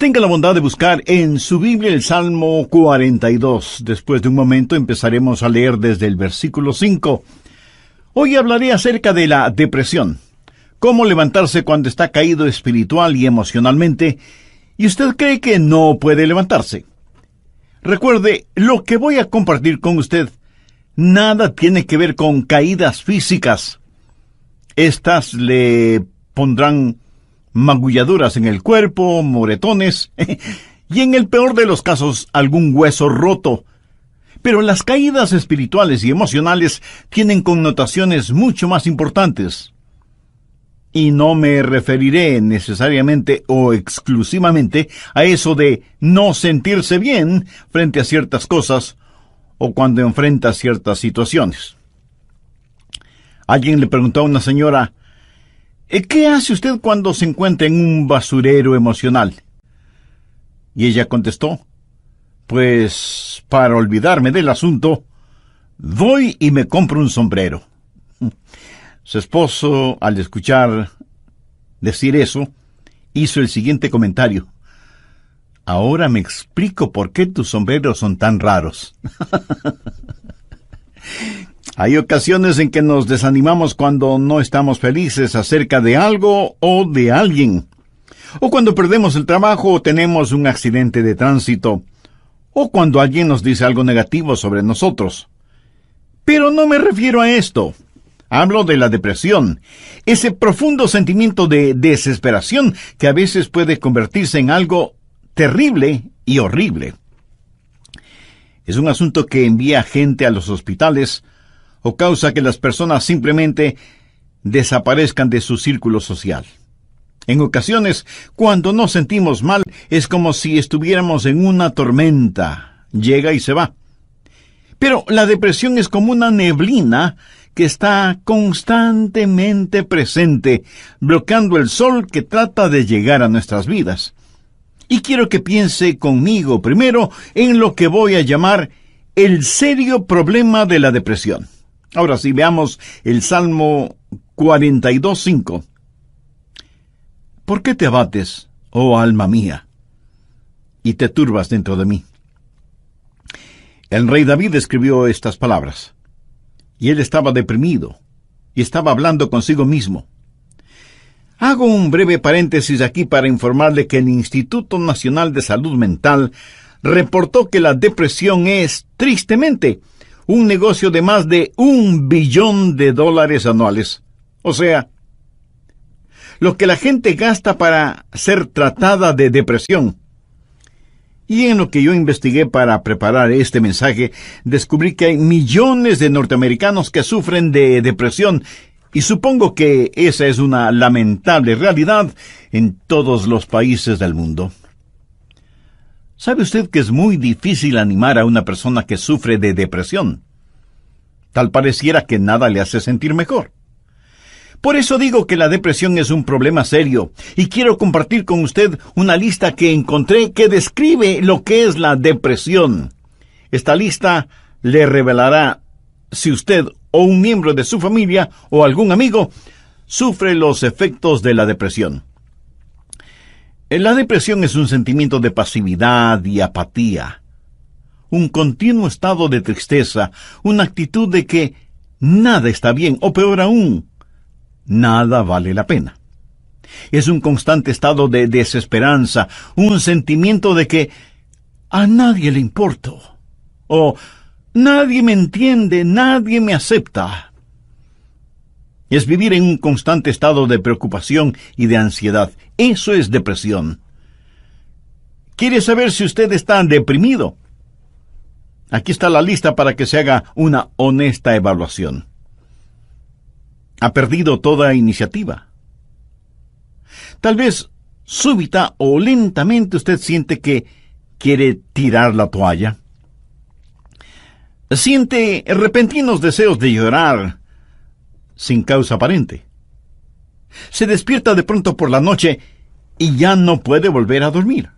Tenga la bondad de buscar en su Biblia el Salmo 42. Después de un momento empezaremos a leer desde el versículo 5. Hoy hablaré acerca de la depresión. Cómo levantarse cuando está caído espiritual y emocionalmente, y usted cree que no puede levantarse. Recuerde, lo que voy a compartir con usted nada tiene que ver con caídas físicas. Estas le pondrán magulladuras en el cuerpo, moretones, y en el peor de los casos, algún hueso roto. Pero las caídas espirituales y emocionales tienen connotaciones mucho más importantes. Y no me referiré necesariamente o exclusivamente a eso de no sentirse bien frente a ciertas cosas o cuando enfrenta ciertas situaciones. Alguien le preguntó a una señora: ¿qué hace usted cuando se encuentra en un basurero emocional? Y ella contestó: pues, para olvidarme del asunto, voy y me compro un sombrero. Su esposo, al escuchar decir eso, hizo el siguiente comentario: ahora me explico por qué tus sombreros son tan raros. Hay ocasiones en que nos desanimamos cuando no estamos felices acerca de algo o de alguien, o cuando perdemos el trabajo o tenemos un accidente de tránsito, o cuando alguien nos dice algo negativo sobre nosotros. Pero no me refiero a esto. Hablo de la depresión, ese profundo sentimiento de desesperación que a veces puede convertirse en algo terrible y horrible. Es un asunto que envía gente a los hospitales o causa que las personas simplemente desaparezcan de su círculo social. En ocasiones, cuando nos sentimos mal, es como si estuviéramos en una tormenta. Llega y se va. Pero la depresión es como una neblina que está constantemente presente, bloqueando el sol que trata de llegar a nuestras vidas. Y quiero que piense conmigo primero en lo que voy a llamar el serio problema de la depresión. Ahora sí, veamos el Salmo 42:5. ¿Por qué te abates, oh alma mía, y te turbas dentro de mí? El rey David escribió estas palabras, y él estaba deprimido, y estaba hablando consigo mismo. Hago un breve paréntesis aquí para informarle que el Instituto Nacional de Salud Mental reportó que la depresión es, tristemente, un negocio de más de $1 billón anuales. O sea, lo que la gente gasta para ser tratada de depresión. Y en lo que yo investigué para preparar este mensaje, descubrí que hay millones de norteamericanos que sufren de depresión, y supongo que esa es una lamentable realidad en todos los países del mundo. ¿Sabe usted que es muy difícil animar a una persona que sufre de depresión? Tal pareciera que nada le hace sentir mejor. Por eso digo que la depresión es un problema serio, y quiero compartir con usted una lista que encontré que describe lo que es la depresión. Esta lista le revelará si usted o un miembro de su familia o algún amigo sufre los efectos de la depresión. La depresión es un sentimiento de pasividad y apatía, un continuo estado de tristeza, una actitud de que nada está bien, o peor aún, nada vale la pena. Es un constante estado de desesperanza, un sentimiento de que a nadie le importo, o nadie me entiende, nadie me acepta. Es vivir en un constante estado de preocupación y de ansiedad. Eso es depresión. ¿Quiere saber si usted está deprimido? Aquí está la lista para que se haga una honesta evaluación. ¿Ha perdido toda iniciativa? Tal vez súbita o lentamente usted siente que quiere tirar la toalla. Siente repentinos deseos de llorar sin causa aparente. Se despierta de pronto por la noche y ya no puede volver a dormir.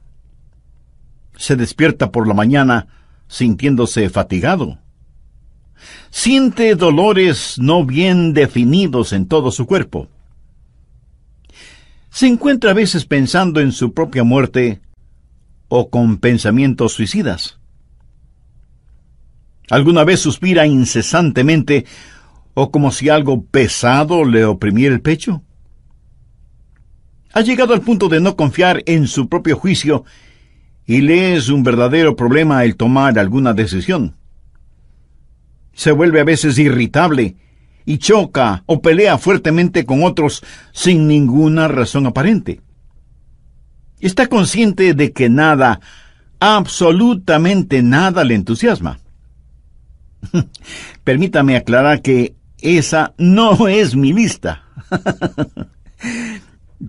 Se despierta por la mañana sintiéndose fatigado. Siente dolores no bien definidos en todo su cuerpo. Se encuentra a veces pensando en su propia muerte o con pensamientos suicidas? ¿Alguna vez suspira incesantemente o como si algo pesado le oprimiera el pecho? ¿Ha llegado al punto de no confiar en su propio juicio y le es un verdadero problema el tomar alguna decisión? Se vuelve a veces irritable y choca o pelea fuertemente con otros sin ninguna razón aparente. Está consciente de que nada, absolutamente nada le entusiasma. Permítame aclarar que esa no es mi lista.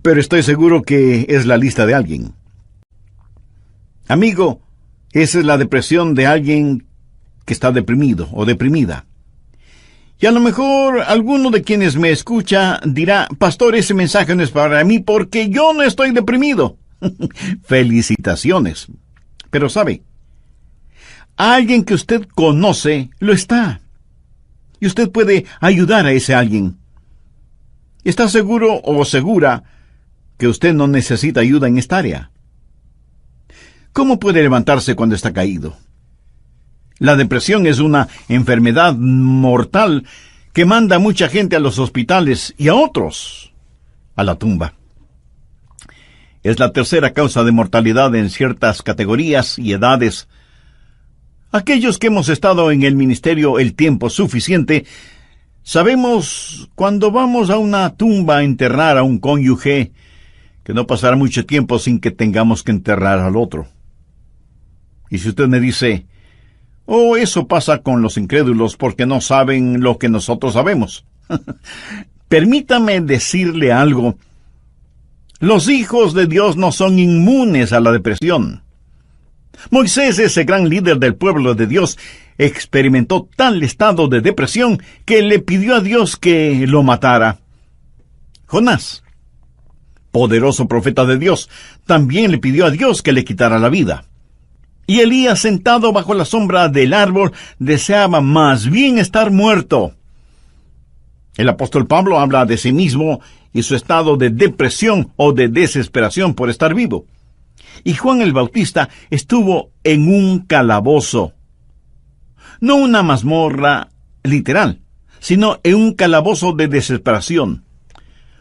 Pero estoy seguro que es la lista de alguien. Amigo, esa es la depresión de alguien que está deprimido o deprimida. Y a lo mejor alguno de quienes me escucha dirá, pastor, ese mensaje no es para mí porque yo no estoy deprimido. Felicitaciones. Pero sabe, alguien que usted conoce lo está. Y usted puede ayudar a ese alguien. ¿Está seguro o segura que usted no necesita ayuda en esta área? ¿Cómo puede levantarse cuando está caído? La depresión es una enfermedad mortal que manda a mucha gente a los hospitales y a otros a la tumba. Es la tercera causa de mortalidad en ciertas categorías y edades. Aquellos que hemos estado en el ministerio el tiempo suficiente, sabemos cuando vamos a una tumba a enterrar a un cónyuge que no pasará mucho tiempo sin que tengamos que enterrar al otro. Y si usted me dice, oh, eso pasa con los incrédulos porque no saben lo que nosotros sabemos. Permítame decirle algo. Los hijos de Dios no son inmunes a la depresión. Moisés, ese gran líder del pueblo de Dios, experimentó tal estado de depresión que le pidió a Dios que lo matara. Jonás, poderoso profeta de Dios, también le pidió a Dios que le quitara la vida. Y Elías, sentado bajo la sombra del árbol, deseaba más bien estar muerto. El apóstol Pablo habla de sí mismo y su estado de depresión o de desesperación por estar vivo. Y Juan el Bautista estuvo en un calabozo. No una mazmorra literal, sino en un calabozo de desesperación.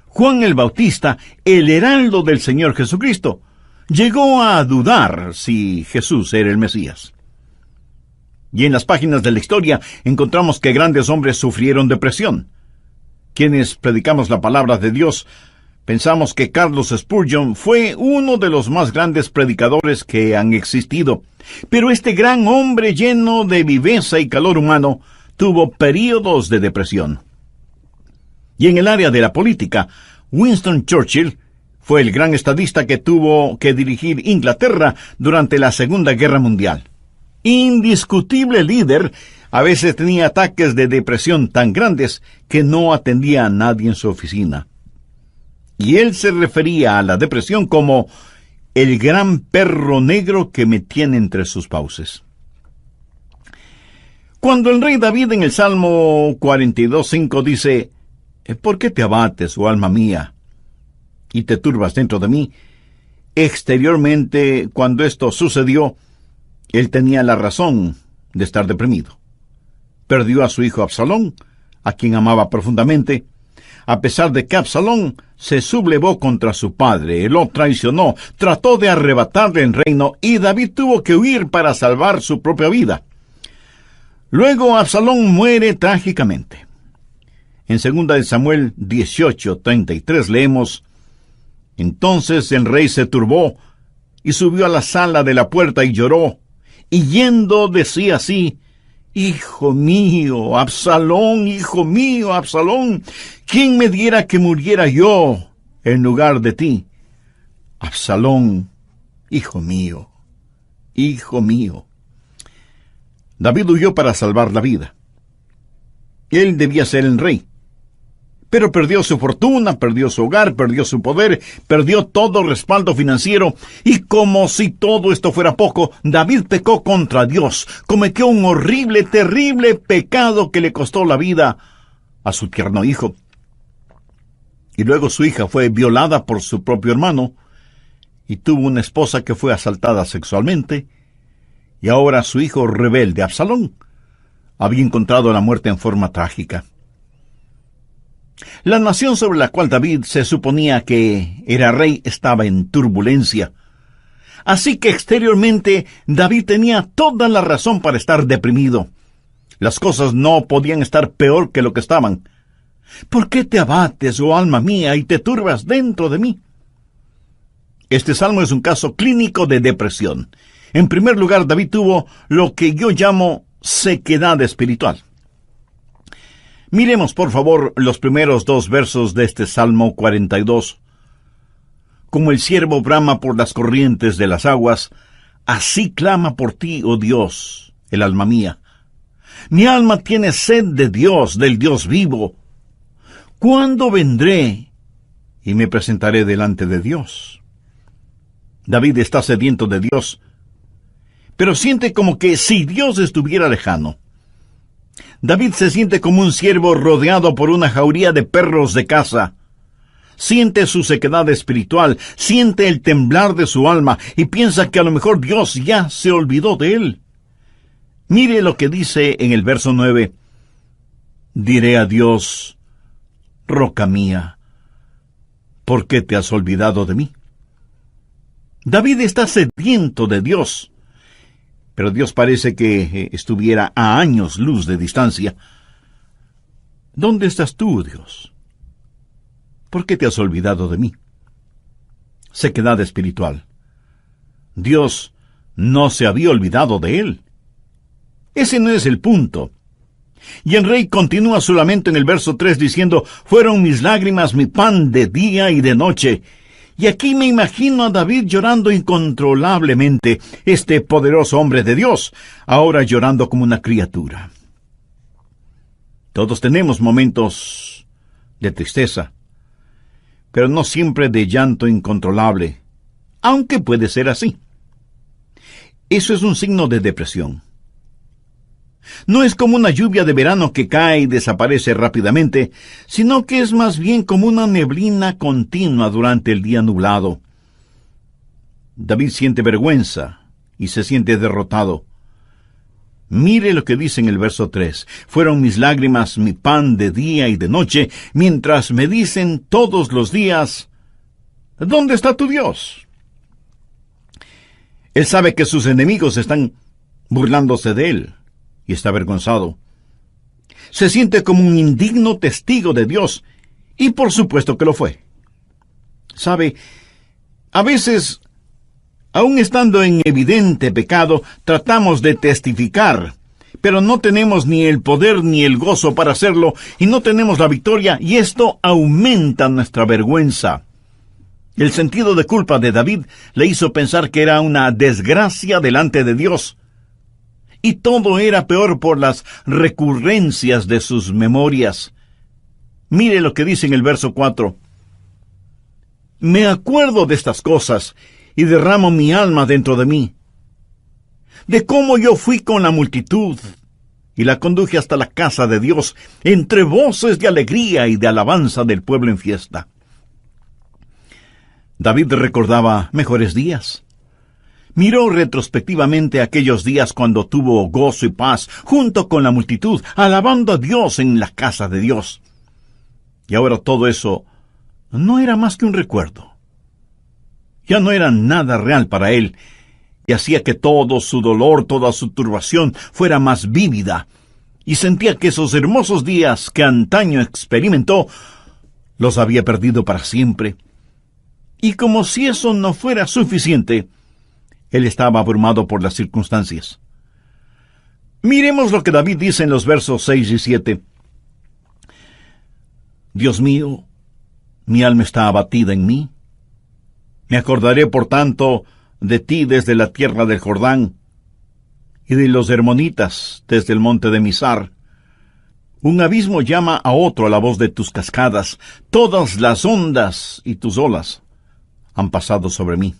Juan el Bautista, el heraldo del Señor Jesucristo, llegó a dudar si Jesús era el Mesías. Y en las páginas de la historia encontramos que grandes hombres sufrieron depresión. Quienes predicamos la palabra de Dios, pensamos que Carlos Spurgeon fue uno de los más grandes predicadores que han existido. Pero este gran hombre lleno de viveza y calor humano tuvo períodos de depresión. Y en el área de la política, Winston Churchill fue el gran estadista que tuvo que dirigir Inglaterra durante la Segunda Guerra Mundial. Indiscutible líder, a veces tenía ataques de depresión tan grandes que no atendía a nadie en su oficina. Y él se refería a la depresión como el gran perro negro que me tiene entre sus fauces. Cuando el rey David en el Salmo 42:5 dice, ¿por qué te abates, oh alma mía, y te turbas dentro de mí? Exteriormente, cuando esto sucedió, él tenía la razón de estar deprimido. Perdió a su hijo Absalón, a quien amaba profundamente, a pesar de que Absalón se sublevó contra su padre, lo traicionó, trató de arrebatarle el reino y David tuvo que huir para salvar su propia vida. Luego Absalón muere trágicamente. En 2 Samuel 18:33 leemos, entonces el rey se turbó y subió a la sala de la puerta y lloró, y yendo decía así, hijo mío, Absalón, ¿quién me diera que muriera yo en lugar de ti? Absalón, hijo mío, hijo mío. David huyó para salvar la vida. Él debía ser el rey. Pero perdió su fortuna, perdió su hogar, perdió su poder, perdió todo respaldo financiero, y como si todo esto fuera poco, David pecó contra Dios, cometió un horrible, terrible pecado que le costó la vida a su tierno hijo. Y luego su hija fue violada por su propio hermano, y tuvo una esposa que fue asaltada sexualmente, y ahora su hijo rebelde, Absalón, había encontrado la muerte en forma trágica. La nación sobre la cual David se suponía que era rey estaba en turbulencia. Así que exteriormente David tenía toda la razón para estar deprimido. Las cosas no podían estar peor que lo que estaban. ¿Por qué te abates, oh alma mía, y te turbas dentro de mí? Este salmo es un caso clínico de depresión. En primer lugar, David tuvo lo que yo llamo sequedad espiritual. Miremos, por favor, los primeros 2 versos de este Salmo 42. Como el ciervo brama por las corrientes de las aguas, así clama por ti, oh Dios, el alma mía. Mi alma tiene sed de Dios, del Dios vivo. ¿Cuándo vendré y me presentaré delante de Dios? David está sediento de Dios, pero siente como que si Dios estuviera lejano. David se siente como un ciervo rodeado por una jauría de perros de caza. Siente su sequedad espiritual, siente el temblar de su alma y piensa que a lo mejor Dios ya se olvidó de él. Mire lo que dice en el verso 9. Diré a Dios, roca mía, ¿por qué te has olvidado de mí? David está sediento de Dios, pero Dios parece que estuviera a años luz de distancia. ¿Dónde estás tú, Dios? ¿Por qué te has olvidado de mí? Sequedad espiritual. Dios no se había olvidado de él. Ese no es el punto. Y el rey continúa su lamento en el verso 3 diciendo, fueron mis lágrimas mi pan de día y de noche. Y aquí me imagino a David llorando incontrolablemente, este poderoso hombre de Dios, ahora llorando como una criatura. Todos tenemos momentos de tristeza, pero no siempre de llanto incontrolable, aunque puede ser así. Eso es un signo de depresión. No es como una lluvia de verano que cae y desaparece rápidamente, sino que es más bien como una neblina continua durante el día nublado. David siente vergüenza y se siente derrotado. Mire lo que dice en el verso 3. Fueron mis lágrimas mi pan de día y de noche, mientras me dicen todos los días, ¿dónde está tu Dios? Él sabe que sus enemigos están burlándose de él y está avergonzado. Se siente como un indigno testigo de Dios, y por supuesto que lo fue. Sabe, a veces, aun estando en evidente pecado, tratamos de testificar, pero no tenemos ni el poder ni el gozo para hacerlo, y no tenemos la victoria, y esto aumenta nuestra vergüenza. El sentido de culpa de David le hizo pensar que era una desgracia delante de Dios, y todo era peor por las recurrencias de sus memorias. Mire lo que dice en el verso 4. Me acuerdo de estas cosas, y derramo mi alma dentro de mí, de cómo yo fui con la multitud, y la conduje hasta la casa de Dios, entre voces de alegría y de alabanza del pueblo en fiesta. David recordaba mejores días. Miró retrospectivamente aquellos días cuando tuvo gozo y paz junto con la multitud, alabando a Dios en la casa de Dios. Y ahora todo eso no era más que un recuerdo. Ya no era nada real para él, y hacía que todo su dolor, toda su turbación fuera más vívida, y sentía que esos hermosos días que antaño experimentó, los había perdido para siempre. Y como si eso no fuera suficiente, él estaba abrumado por las circunstancias. Miremos lo que David dice en los versos 6 y 7. Dios mío, mi alma está abatida en mí. Me acordaré, por tanto, de ti desde la tierra del Jordán, y de los hermonitas desde el monte de Mizar. Un abismo llama a otro a la voz de tus cascadas. Todas las ondas y tus olas han pasado sobre mí.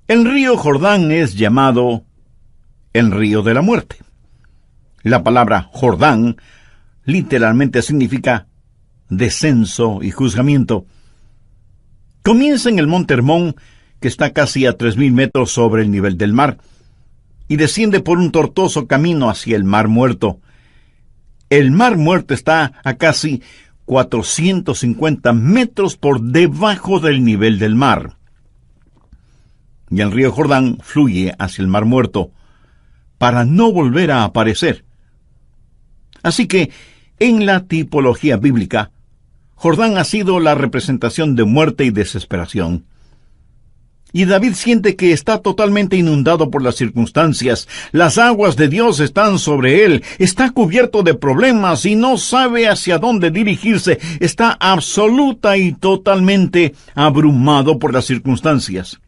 El río Jordán es llamado el río de la muerte. La palabra Jordán literalmente significa descenso y juzgamiento. Comienza en el Monte Hermón, que está casi a 3,000 metros sobre el nivel del mar, y desciende por un tortuoso camino hacia el Mar Muerto. El Mar Muerto está a casi 450 metros por debajo del nivel del mar. Y el río Jordán fluye hacia el Mar Muerto para no volver a aparecer. Así que, en la tipología bíblica, Jordán ha sido la representación de muerte y desesperación. Y David siente que está totalmente inundado por las circunstancias. Las aguas de Dios están sobre él. Está cubierto de problemas y no sabe hacia dónde dirigirse. Está absoluta y totalmente abrumado por las circunstancias.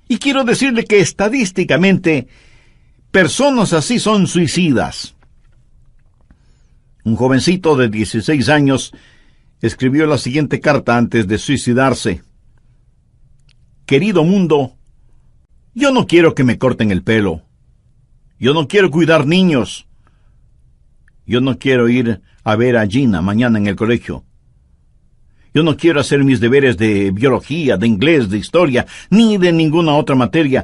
Y quiero decirle que estadísticamente, personas así son suicidas. Un jovencito de 16 años escribió la siguiente carta antes de suicidarse. Querido mundo, yo no quiero que me corten el pelo. Yo no quiero cuidar niños. Yo no quiero ir a ver a Gina mañana en el colegio. Yo no quiero hacer mis deberes de biología, de inglés, de historia, ni de ninguna otra materia.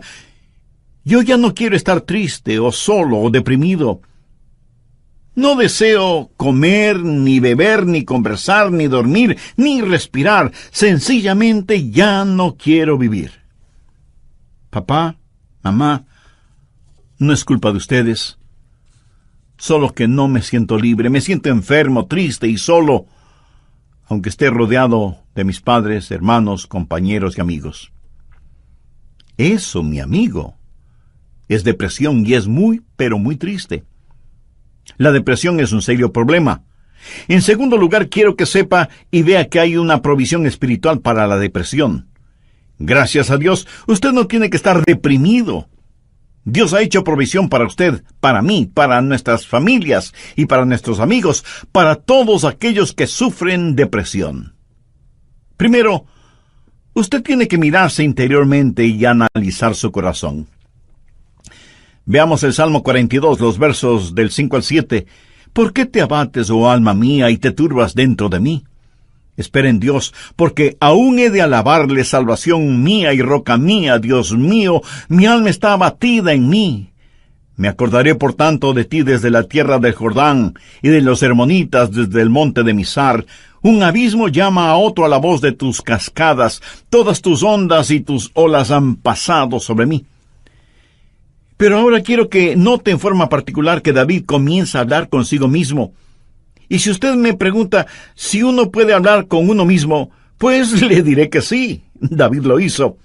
Yo ya no quiero estar triste o solo o deprimido. No deseo comer, ni beber, ni conversar, ni dormir, ni respirar. Sencillamente ya no quiero vivir. Papá, mamá, no es culpa de ustedes. Solo que no me siento libre, me siento enfermo, triste y solo, aunque esté rodeado de mis padres, hermanos, compañeros y amigos. Eso, mi amigo, es depresión y es muy, pero muy triste. La depresión es un serio problema. En segundo lugar, quiero que sepa y vea que hay una provisión espiritual para la depresión. Gracias a Dios, usted no tiene que estar deprimido. Dios ha hecho provisión para usted, para mí, para nuestras familias y para nuestros amigos, para todos aquellos que sufren depresión. Primero, usted tiene que mirarse interiormente y analizar su corazón. Veamos el Salmo 42, los versos del 5 al 7. ¿Por qué te abates, oh alma mía, y te turbas dentro de mí? Espera en Dios, porque aún he de alabarle, salvación mía y roca mía, Dios mío, mi alma está abatida en mí. Me acordaré por tanto de ti desde la tierra del Jordán, y de los hermonitas desde el monte de Mizar. Un abismo llama a otro a la voz de tus cascadas, todas tus ondas y tus olas han pasado sobre mí. Pero ahora quiero que note en forma particular que David comienza a hablar consigo mismo. Y si usted me pregunta si uno puede hablar con uno mismo, pues le diré que sí, David lo hizo.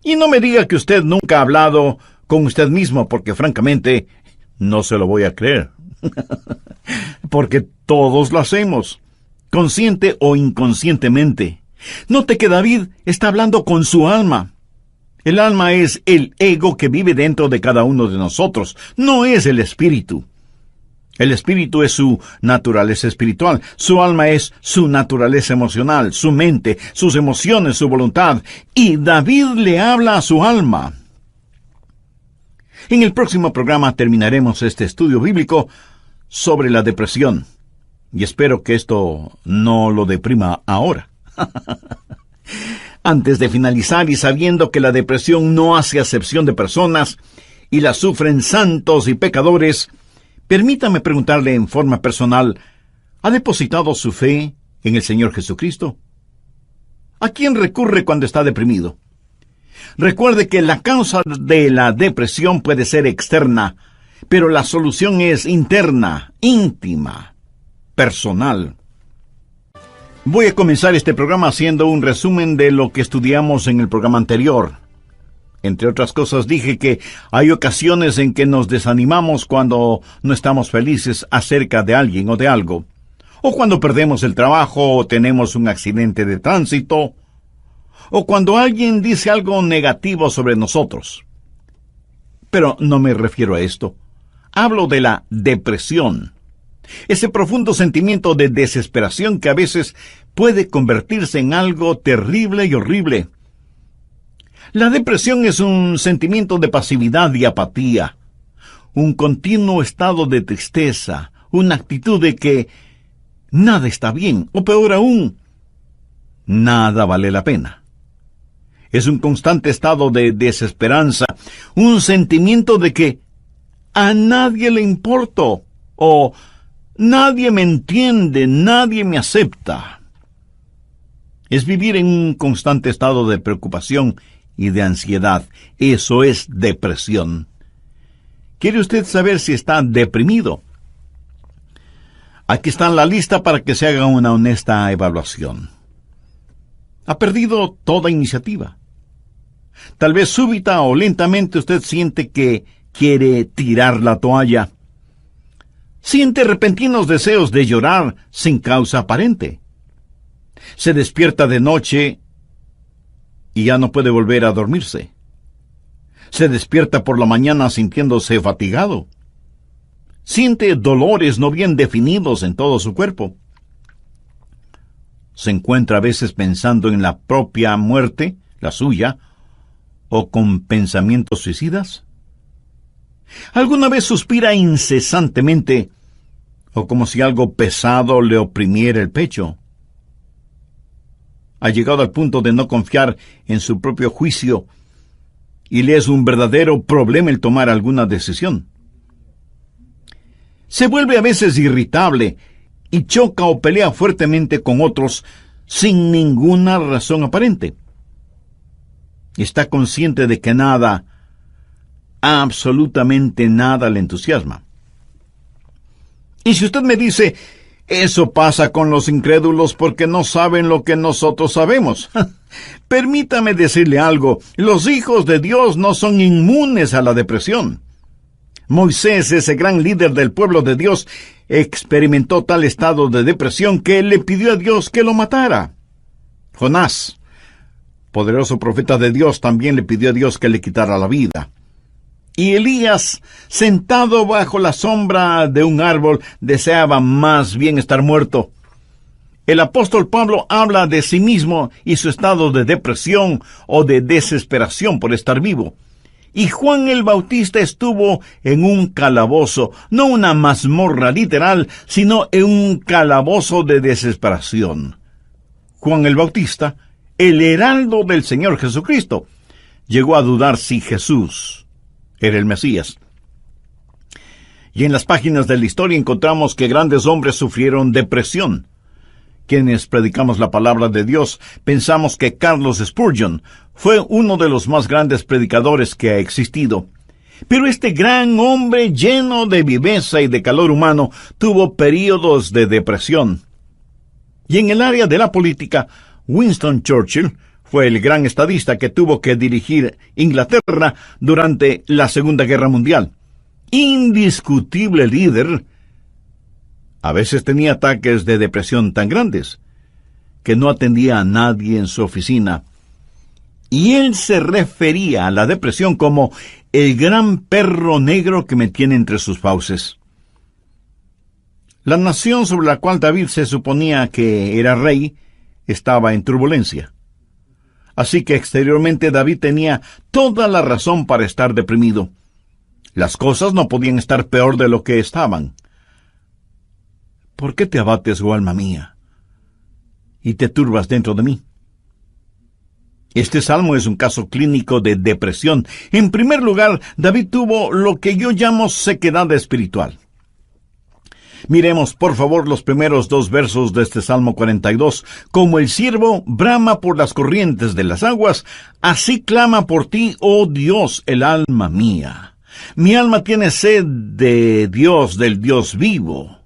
Y no me diga que usted nunca ha hablado con usted mismo, porque francamente no se lo voy a creer. Porque todos lo hacemos, consciente o inconscientemente. Note que David está hablando con su alma. El alma es el ego que vive dentro de cada uno de nosotros, no es el espíritu. El espíritu es su naturaleza espiritual, su alma es su naturaleza emocional, su mente, sus emociones, su voluntad, y David le habla a su alma. En el próximo programa terminaremos este estudio bíblico sobre la depresión, y espero que esto no lo deprima ahora. Antes de finalizar y sabiendo que la depresión no hace acepción de personas y la sufren santos y pecadores, permítame preguntarle en forma personal, ¿ha depositado su fe en el Señor Jesucristo? ¿A quién recurre cuando está deprimido? Recuerde que la causa de la depresión puede ser externa, pero la solución es interna, íntima, personal. Voy a comenzar este programa haciendo un resumen de lo que estudiamos en el programa anterior. Entre otras cosas dije que hay ocasiones en que nos desanimamos cuando no estamos felices acerca de alguien o de algo, o cuando perdemos el trabajo o tenemos un accidente de tránsito, o cuando alguien dice algo negativo sobre nosotros. Pero no me refiero a esto. Hablo de la depresión. Ese profundo sentimiento de desesperación que a veces puede convertirse en algo terrible y horrible. La depresión es un sentimiento de pasividad y apatía, un continuo estado de tristeza, una actitud de que nada está bien, o peor aún, nada vale la pena. Es un constante estado de desesperanza, un sentimiento de que a nadie le importo, o nadie me entiende, nadie me acepta. Es vivir en un constante estado de preocupación y de ansiedad. Eso es depresión. ¿Quiere usted saber si está deprimido? Aquí está la lista para que se haga una honesta evaluación. Ha perdido toda iniciativa. Tal vez súbita o lentamente usted siente que quiere tirar la toalla. Siente repentinos deseos de llorar sin causa aparente. Se despierta de noche y ya no puede volver a dormirse. Se despierta por la mañana sintiéndose fatigado. Siente dolores no bien definidos en todo su cuerpo. Se encuentra a veces pensando en la propia muerte, la suya, o con pensamientos suicidas. ¿Alguna vez suspira incesantemente, o como si algo pesado le oprimiera el pecho? Ha llegado al punto de no confiar en su propio juicio, y le es un verdadero problema el tomar alguna decisión. Se vuelve a veces irritable y choca o pelea fuertemente con otros sin ninguna razón aparente. Está consciente de que nada, absolutamente nada le entusiasma. Y si usted me dice, eso pasa con los incrédulos porque no saben lo que nosotros sabemos. Permítame decirle algo, los hijos de Dios no son inmunes a la depresión. Moisés, ese gran líder del pueblo de Dios, experimentó tal estado de depresión que le pidió a Dios que lo matara. Jonás, poderoso profeta de Dios, también le pidió a Dios que le quitara la vida. Y Elías, sentado bajo la sombra de un árbol, deseaba más bien estar muerto. El apóstol Pablo habla de sí mismo y su estado de depresión o de desesperación por estar vivo. Y Juan el Bautista estuvo en un calabozo, no una mazmorra literal, sino en un calabozo de desesperación. Juan el Bautista, el heraldo del Señor Jesucristo, llegó a dudar si Jesús era el Mesías. Y en las páginas de la historia encontramos que grandes hombres sufrieron depresión. Quienes predicamos la palabra de Dios pensamos que Carlos Spurgeon fue uno de los más grandes predicadores que ha existido. Pero este gran hombre lleno de viveza y de calor humano tuvo períodos de depresión. Y en el área de la política, Winston Churchill fue el gran estadista que tuvo que dirigir Inglaterra durante la Segunda Guerra Mundial. Indiscutible líder. A veces tenía ataques de depresión tan grandes que no atendía a nadie en su oficina. Y él se refería a la depresión como el gran perro negro que me tiene entre sus fauces. La nación sobre la cual David se suponía que era rey estaba en turbulencia. Así que exteriormente David tenía toda la razón para estar deprimido. Las cosas no podían estar peor de lo que estaban. ¿Por qué te abates, oh alma mía, y te turbas dentro de mí? Este salmo es un caso clínico de depresión. En primer lugar, David tuvo lo que yo llamo sequedad espiritual. Miremos, por favor, los primeros 2 versos de este Salmo 42. Como el ciervo brama por las corrientes de las aguas, así clama por ti, oh Dios, el alma mía. Mi alma tiene sed de Dios, del Dios vivo.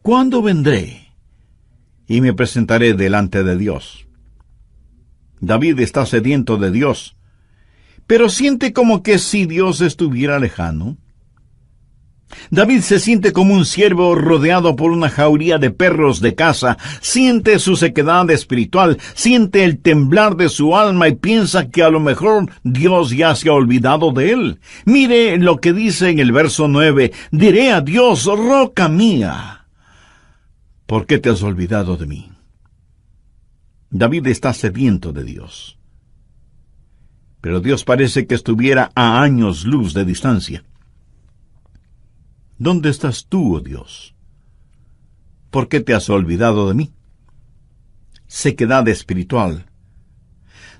¿Cuándo vendré y me presentaré delante de Dios? David está sediento de Dios, pero siente como que si Dios estuviera lejano. David se siente como un ciervo rodeado por una jauría de perros de caza, siente su sequedad espiritual, siente el temblar de su alma y piensa que a lo mejor Dios ya se ha olvidado de él. Mire lo que dice en el verso 9, diré a Dios, roca mía, ¿por qué te has olvidado de mí? David está sediento de Dios. Pero Dios parece que estuviera a años luz de distancia. ¿Dónde estás tú, oh Dios? ¿Por qué te has olvidado de mí? Sequedad espiritual.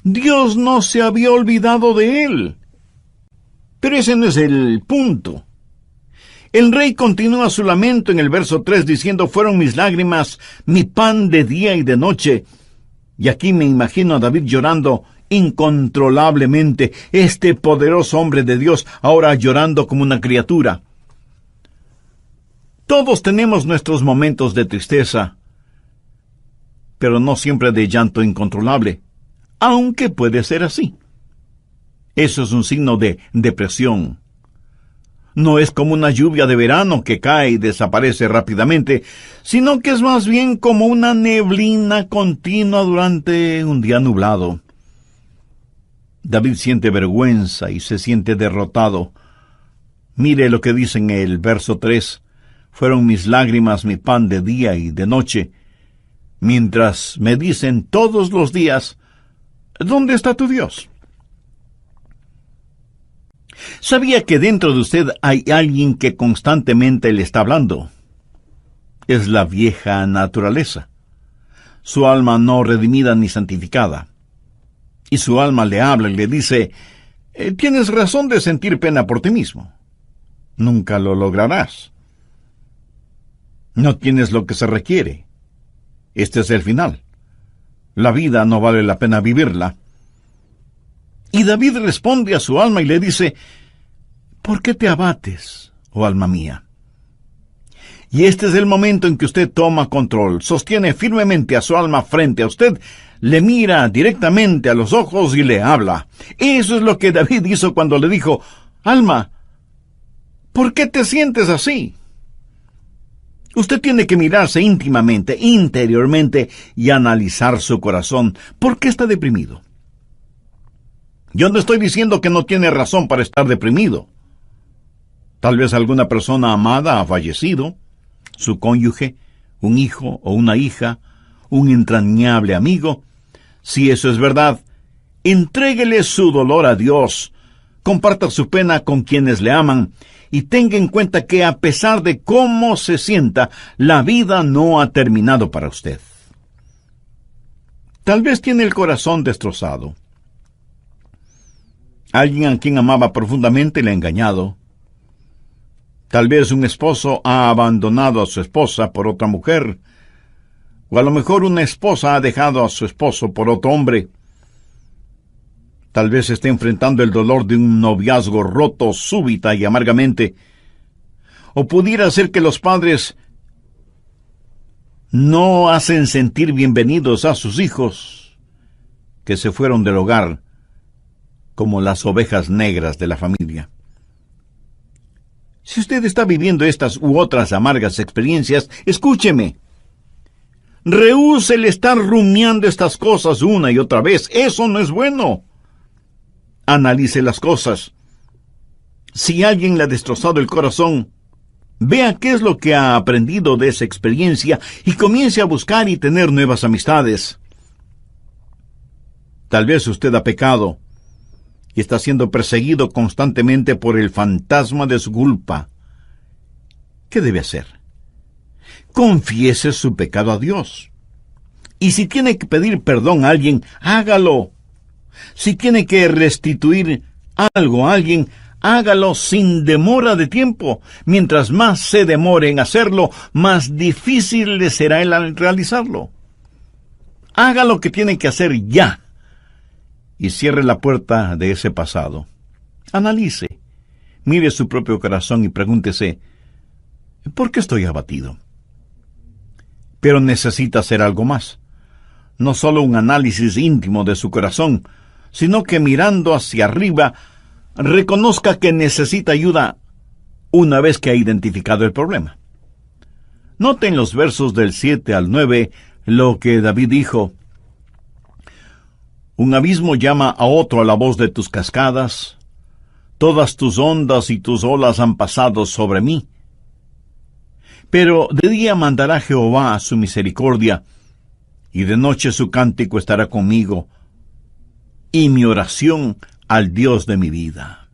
Dios no se había olvidado de él. Pero ese no es el punto. El rey continúa su lamento en el verso 3 diciendo: fueron mis lágrimas mi pan de día y de noche. Y aquí me imagino a David llorando incontrolablemente, este poderoso hombre de Dios ahora llorando como una criatura. Todos tenemos nuestros momentos de tristeza, pero no siempre de llanto incontrolable, aunque puede ser así. Eso es un signo de depresión. No es como una lluvia de verano que cae y desaparece rápidamente, sino que es más bien como una neblina continua durante un día nublado. David siente vergüenza y se siente derrotado. Mire lo que dice en el verso 3. Fueron mis lágrimas mi pan de día y de noche, mientras me dicen todos los días: ¿dónde está tu Dios? ¿Sabía que dentro de usted hay alguien que constantemente le está hablando? Es la vieja naturaleza, su alma no redimida ni santificada. Y su alma le habla y le dice: tienes razón de sentir pena por ti mismo. Nunca lo lograrás. No tienes lo que se requiere. Este es el final. La vida no vale la pena vivirla. Y David responde a su alma y le dice: ¿por qué te abates, oh alma mía? Y este es el momento en que usted toma control, sostiene firmemente a su alma frente a usted, le mira directamente a los ojos y le habla. Eso es lo que David hizo cuando le dijo: alma, ¿por qué te sientes así? Usted tiene que mirarse íntimamente, interiormente, y analizar su corazón. ¿Por qué está deprimido? Yo no estoy diciendo que no tiene razón para estar deprimido. Tal vez alguna persona amada ha fallecido, su cónyuge, un hijo o una hija, un entrañable amigo. Si eso es verdad, entréguele su dolor a Dios, comparta su pena con quienes le aman, y tenga en cuenta que a pesar de cómo se sienta, la vida no ha terminado para usted. Tal vez tiene el corazón destrozado. Alguien a quien amaba profundamente le ha engañado. Tal vez un esposo ha abandonado a su esposa por otra mujer, o a lo mejor una esposa ha dejado a su esposo por otro hombre. Tal vez esté enfrentando el dolor de un noviazgo roto súbita y amargamente. O pudiera ser que los padres no hacen sentir bienvenidos a sus hijos, que se fueron del hogar como las ovejas negras de la familia. Si usted está viviendo estas u otras amargas experiencias, escúcheme. Rehúse el estar rumiando estas cosas una y otra vez. Eso no es bueno. Analice las cosas. Si alguien le ha destrozado el corazón, vea qué es lo que ha aprendido de esa experiencia y comience a buscar y tener nuevas amistades. Tal vez usted ha pecado y está siendo perseguido constantemente por el fantasma de su culpa. ¿Qué debe hacer? Confiese su pecado a Dios. Y si tiene que pedir perdón a alguien, hágalo. Si tiene que restituir algo a alguien, hágalo sin demora de tiempo. Mientras más se demore en hacerlo, más difícil le será el realizarlo. Haga lo que tiene que hacer ya. Y cierre la puerta de ese pasado. Analice, mire su propio corazón y pregúntese: ¿por qué estoy abatido? Pero necesita hacer algo más. No solo un análisis íntimo de su corazón, sino que mirando hacia arriba, reconozca que necesita ayuda una vez que ha identificado el problema. Noten los versos del 7 al 9 lo que David dijo: un abismo llama a otro a la voz de tus cascadas, todas tus ondas y tus olas han pasado sobre mí. Pero de día mandará Jehová su misericordia, y de noche su cántico estará conmigo, y mi oración al Dios de mi vida.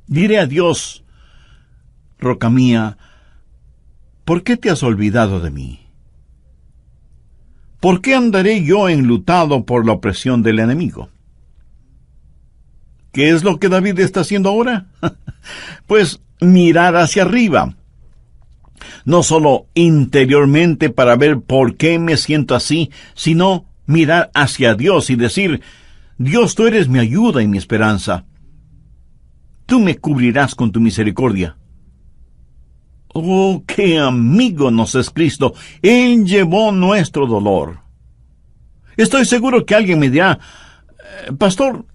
Diré a Dios: roca mía, ¿por qué te has olvidado de mí? ¿Por qué andaré yo enlutado por la opresión del enemigo? ¿Qué es lo que David está haciendo ahora? Pues mirar hacia arriba. No solo interiormente para ver por qué me siento así, sino mirar hacia Dios y decir: Dios, tú eres mi ayuda y mi esperanza. Tú me cubrirás con tu misericordia. Oh, qué amigo nos es Cristo. Él llevó nuestro dolor. Estoy seguro que alguien me dirá: Pastor,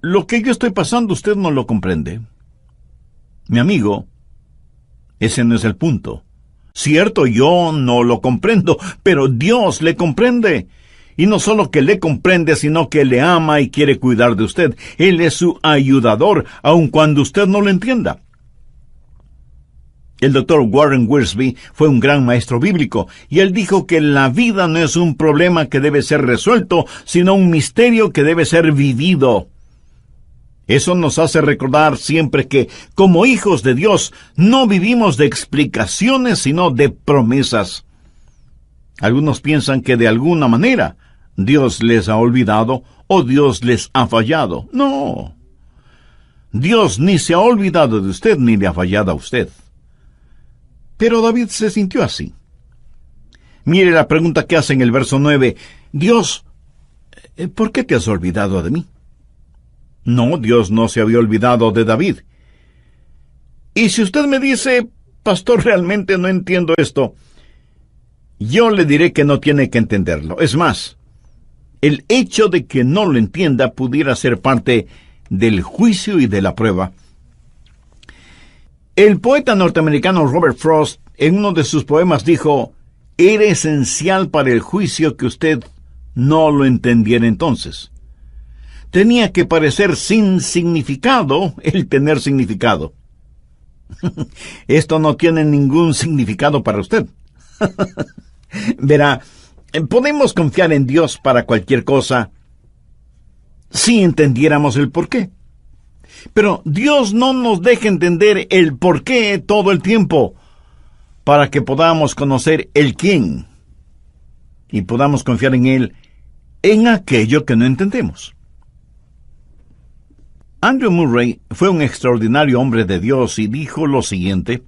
lo que yo estoy pasando usted no lo comprende. Mi amigo, ese no es el punto. Cierto, yo no lo comprendo, pero Dios le comprende. Y no solo que le comprende, sino que le ama y quiere cuidar de usted. Él es su ayudador, aun cuando usted no lo entienda. El doctor Warren Wiersbe fue un gran maestro bíblico, y él dijo que la vida no es un problema que debe ser resuelto, sino un misterio que debe ser vivido. Eso nos hace recordar siempre que, como hijos de Dios, no vivimos de explicaciones, sino de promesas. Algunos piensan que de alguna manera Dios les ha olvidado o Dios les ha fallado. No. Dios ni se ha olvidado de usted ni le ha fallado a usted. Pero David se sintió así. Mire la pregunta que hace en el verso 9. Dios, ¿por qué te has olvidado de mí? No, Dios no se había olvidado de David. Y si usted me dice: Pastor, realmente no entiendo esto, yo le diré que no tiene que entenderlo. Es más, el hecho de que no lo entienda pudiera ser parte del juicio y de la prueba. El poeta norteamericano Robert Frost, en uno de sus poemas, dijo: era esencial para el juicio que usted no lo entendiera entonces. Tenía que parecer sin significado el tener significado. Esto no tiene ningún significado para usted. Verá, podemos confiar en Dios para cualquier cosa si entendiéramos el porqué. Pero Dios no nos deja entender el porqué todo el tiempo, para que podamos conocer el quién y podamos confiar en Él en aquello que no entendemos. Andrew Murray fue un extraordinario hombre de Dios y dijo lo siguiente: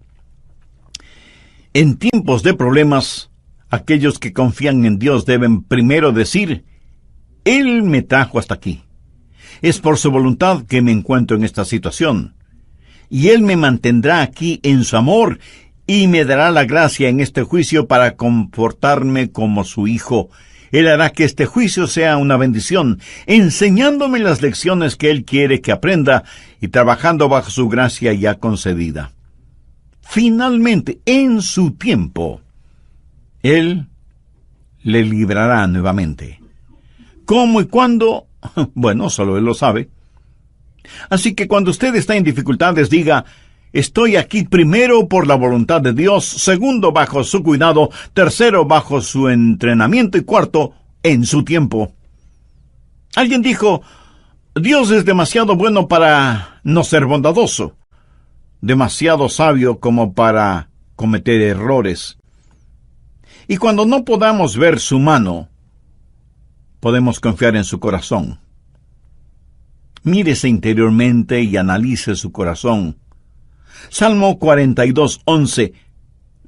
en tiempos de problemas, aquellos que confían en Dios deben primero decir: Él me trajo hasta aquí. Es por su voluntad que me encuentro en esta situación. Y Él me mantendrá aquí en su amor y me dará la gracia en este juicio para comportarme como su hijo. Él hará que este juicio sea una bendición, enseñándome las lecciones que Él quiere que aprenda y trabajando bajo su gracia ya concedida. Finalmente, en su tiempo, Él le librará nuevamente. ¿Cómo y cuándo? Bueno, solo Él lo sabe. Así que cuando usted está en dificultades, diga: estoy aquí primero por la voluntad de Dios, segundo bajo su cuidado, tercero bajo su entrenamiento y cuarto en su tiempo. Alguien dijo: Dios es demasiado bueno para no ser bondadoso, demasiado sabio como para cometer errores. Y cuando no podamos ver su mano, podemos confiar en su corazón. Mírese interiormente y analice su corazón. Salmo 42:11.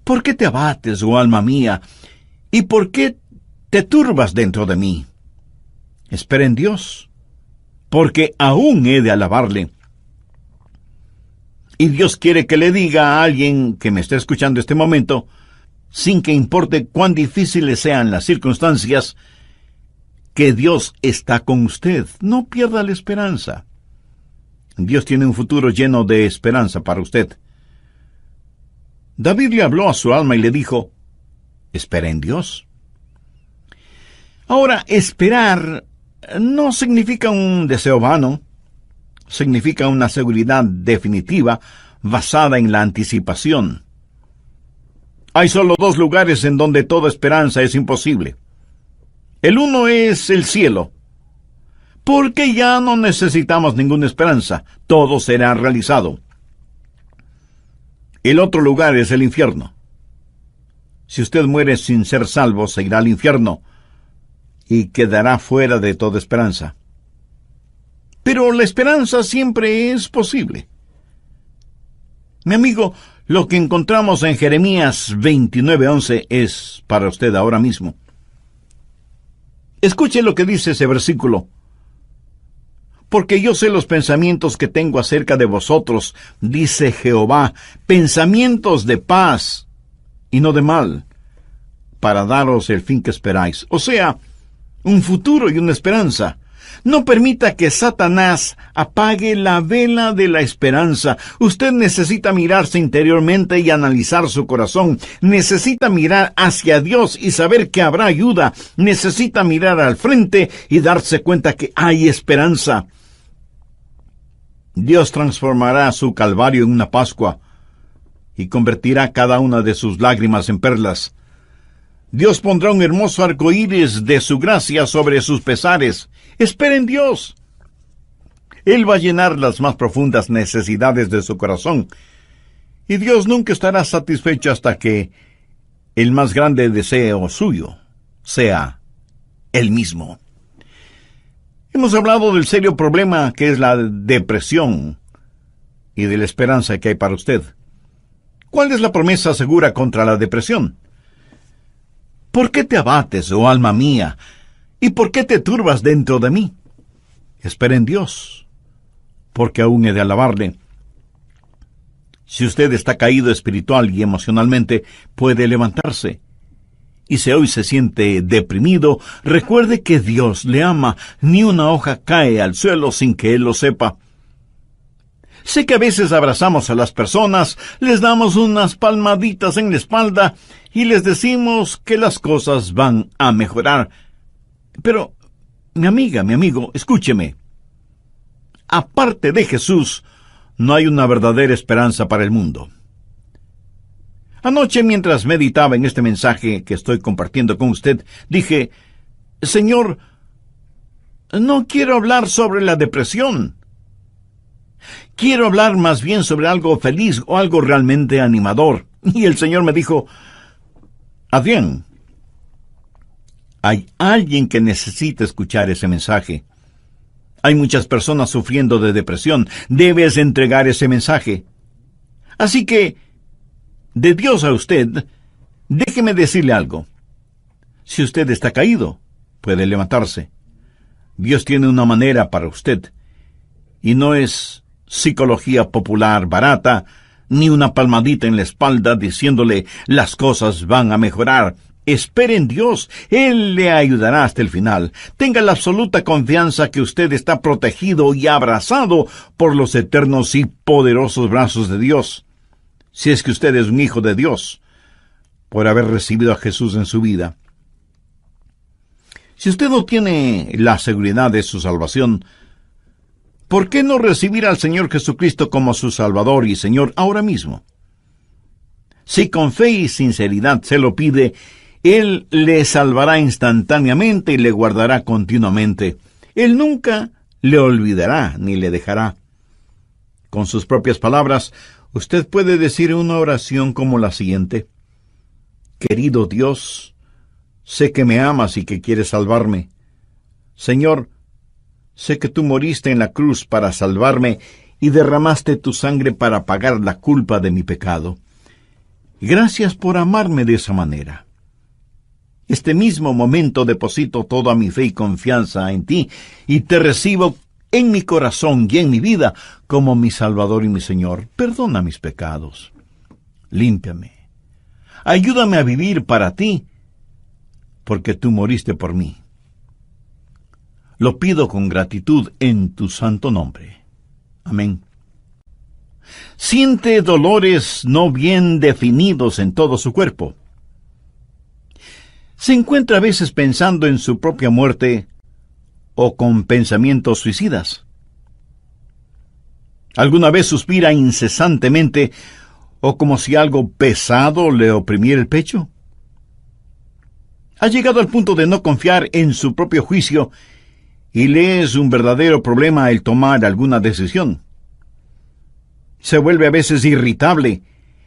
¿Por qué te abates, oh alma mía? ¿Y por qué te turbas dentro de mí? Espera en Dios, porque aún he de alabarle. Y Dios quiere que le diga a alguien que me esté escuchando este momento, sin que importe cuán difíciles sean las circunstancias, que Dios está con usted. No pierda la esperanza. Dios tiene un futuro lleno de esperanza para usted. David le habló a su alma y le dijo: espera en Dios. Ahora, esperar no significa un deseo vano. Significa una seguridad definitiva basada en la anticipación. Hay solo dos lugares en donde toda esperanza es imposible. El uno es el cielo, porque ya no necesitamos ninguna esperanza, todo será realizado. El otro lugar es el infierno. Si usted muere sin ser salvo, se irá al infierno y quedará fuera de toda esperanza. Pero la esperanza siempre es posible. Mi amigo, lo que encontramos en Jeremías 29:11 es para usted ahora mismo. Escuche lo que dice ese versículo. Porque yo sé los pensamientos que tengo acerca de vosotros, dice Jehová, pensamientos de paz y no de mal, para daros el fin que esperáis. O sea, un futuro y una esperanza. No permita que Satanás apague la vela de la esperanza. Usted necesita mirarse interiormente y analizar su corazón. Necesita mirar hacia Dios y saber que habrá ayuda. Necesita mirar al frente y darse cuenta que hay esperanza. Dios transformará su calvario en una Pascua y convertirá cada una de sus lágrimas en perlas. Dios pondrá un hermoso arco iris de su gracia sobre sus pesares. Espera en Dios. Él va a llenar las más profundas necesidades de su corazón. Y Dios nunca estará satisfecho hasta que el más grande deseo suyo sea Él mismo. Hemos hablado del serio problema que es la depresión y de la esperanza que hay para usted. ¿Cuál es la promesa segura contra la depresión? ¿Por qué te abates, oh alma mía? ¿Y por qué te turbas dentro de mí? Espera en Dios, porque aún he de alabarle. Si usted está caído espiritual y emocionalmente, puede levantarse. Y si hoy se siente deprimido, recuerde que Dios le ama. Ni una hoja cae al suelo sin que Él lo sepa. Sé que a veces abrazamos a las personas, les damos unas palmaditas en la espalda y les decimos que las cosas van a mejorar. Pero, mi amiga, mi amigo, escúcheme. Aparte de Jesús, no hay una verdadera esperanza para el mundo. Anoche, mientras meditaba en este mensaje que estoy compartiendo con usted, dije, Señor, no quiero hablar sobre la depresión. Quiero hablar más bien sobre algo feliz o algo realmente animador. Y el Señor me dijo, Adrián, hay alguien que necesita escuchar ese mensaje. Hay muchas personas sufriendo de depresión. Debes entregar ese mensaje. Así que, de Dios a usted, déjeme decirle algo. Si usted está caído, puede levantarse. Dios tiene una manera para usted. Y no es psicología popular barata, ni una palmadita en la espalda diciéndole las cosas van a mejorar. Espere en Dios, Él le ayudará hasta el final. Tenga la absoluta confianza que usted está protegido y abrazado por los eternos y poderosos brazos de Dios. Si es que usted es un hijo de Dios, por haber recibido a Jesús en su vida. Si usted no tiene la seguridad de su salvación, ¿por qué no recibir al Señor Jesucristo como su Salvador y Señor ahora mismo? Si con fe y sinceridad se lo pide, Él le salvará instantáneamente y le guardará continuamente. Él nunca le olvidará ni le dejará. Con sus propias palabras, usted puede decir una oración como la siguiente. Querido Dios, sé que me amas y que quieres salvarme. Señor, sé que tú moriste en la cruz para salvarme y derramaste tu sangre para pagar la culpa de mi pecado. Gracias por amarme de esa manera. Este mismo momento deposito toda mi fe y confianza en ti y te recibo en mi corazón y en mi vida como mi Salvador y mi Señor. Perdona mis pecados. Límpiame. Ayúdame a vivir para ti, porque tú moriste por mí. Lo pido con gratitud en tu santo nombre. Amén. Siente dolores no bien definidos en todo su cuerpo. Se encuentra a veces pensando en su propia muerte o con pensamientos suicidas. ¿Alguna vez suspira incesantemente o como si algo pesado le oprimiera el pecho? ¿Ha llegado al punto de no confiar en su propio juicio y le es un verdadero problema el tomar alguna decisión? Se vuelve a veces irritable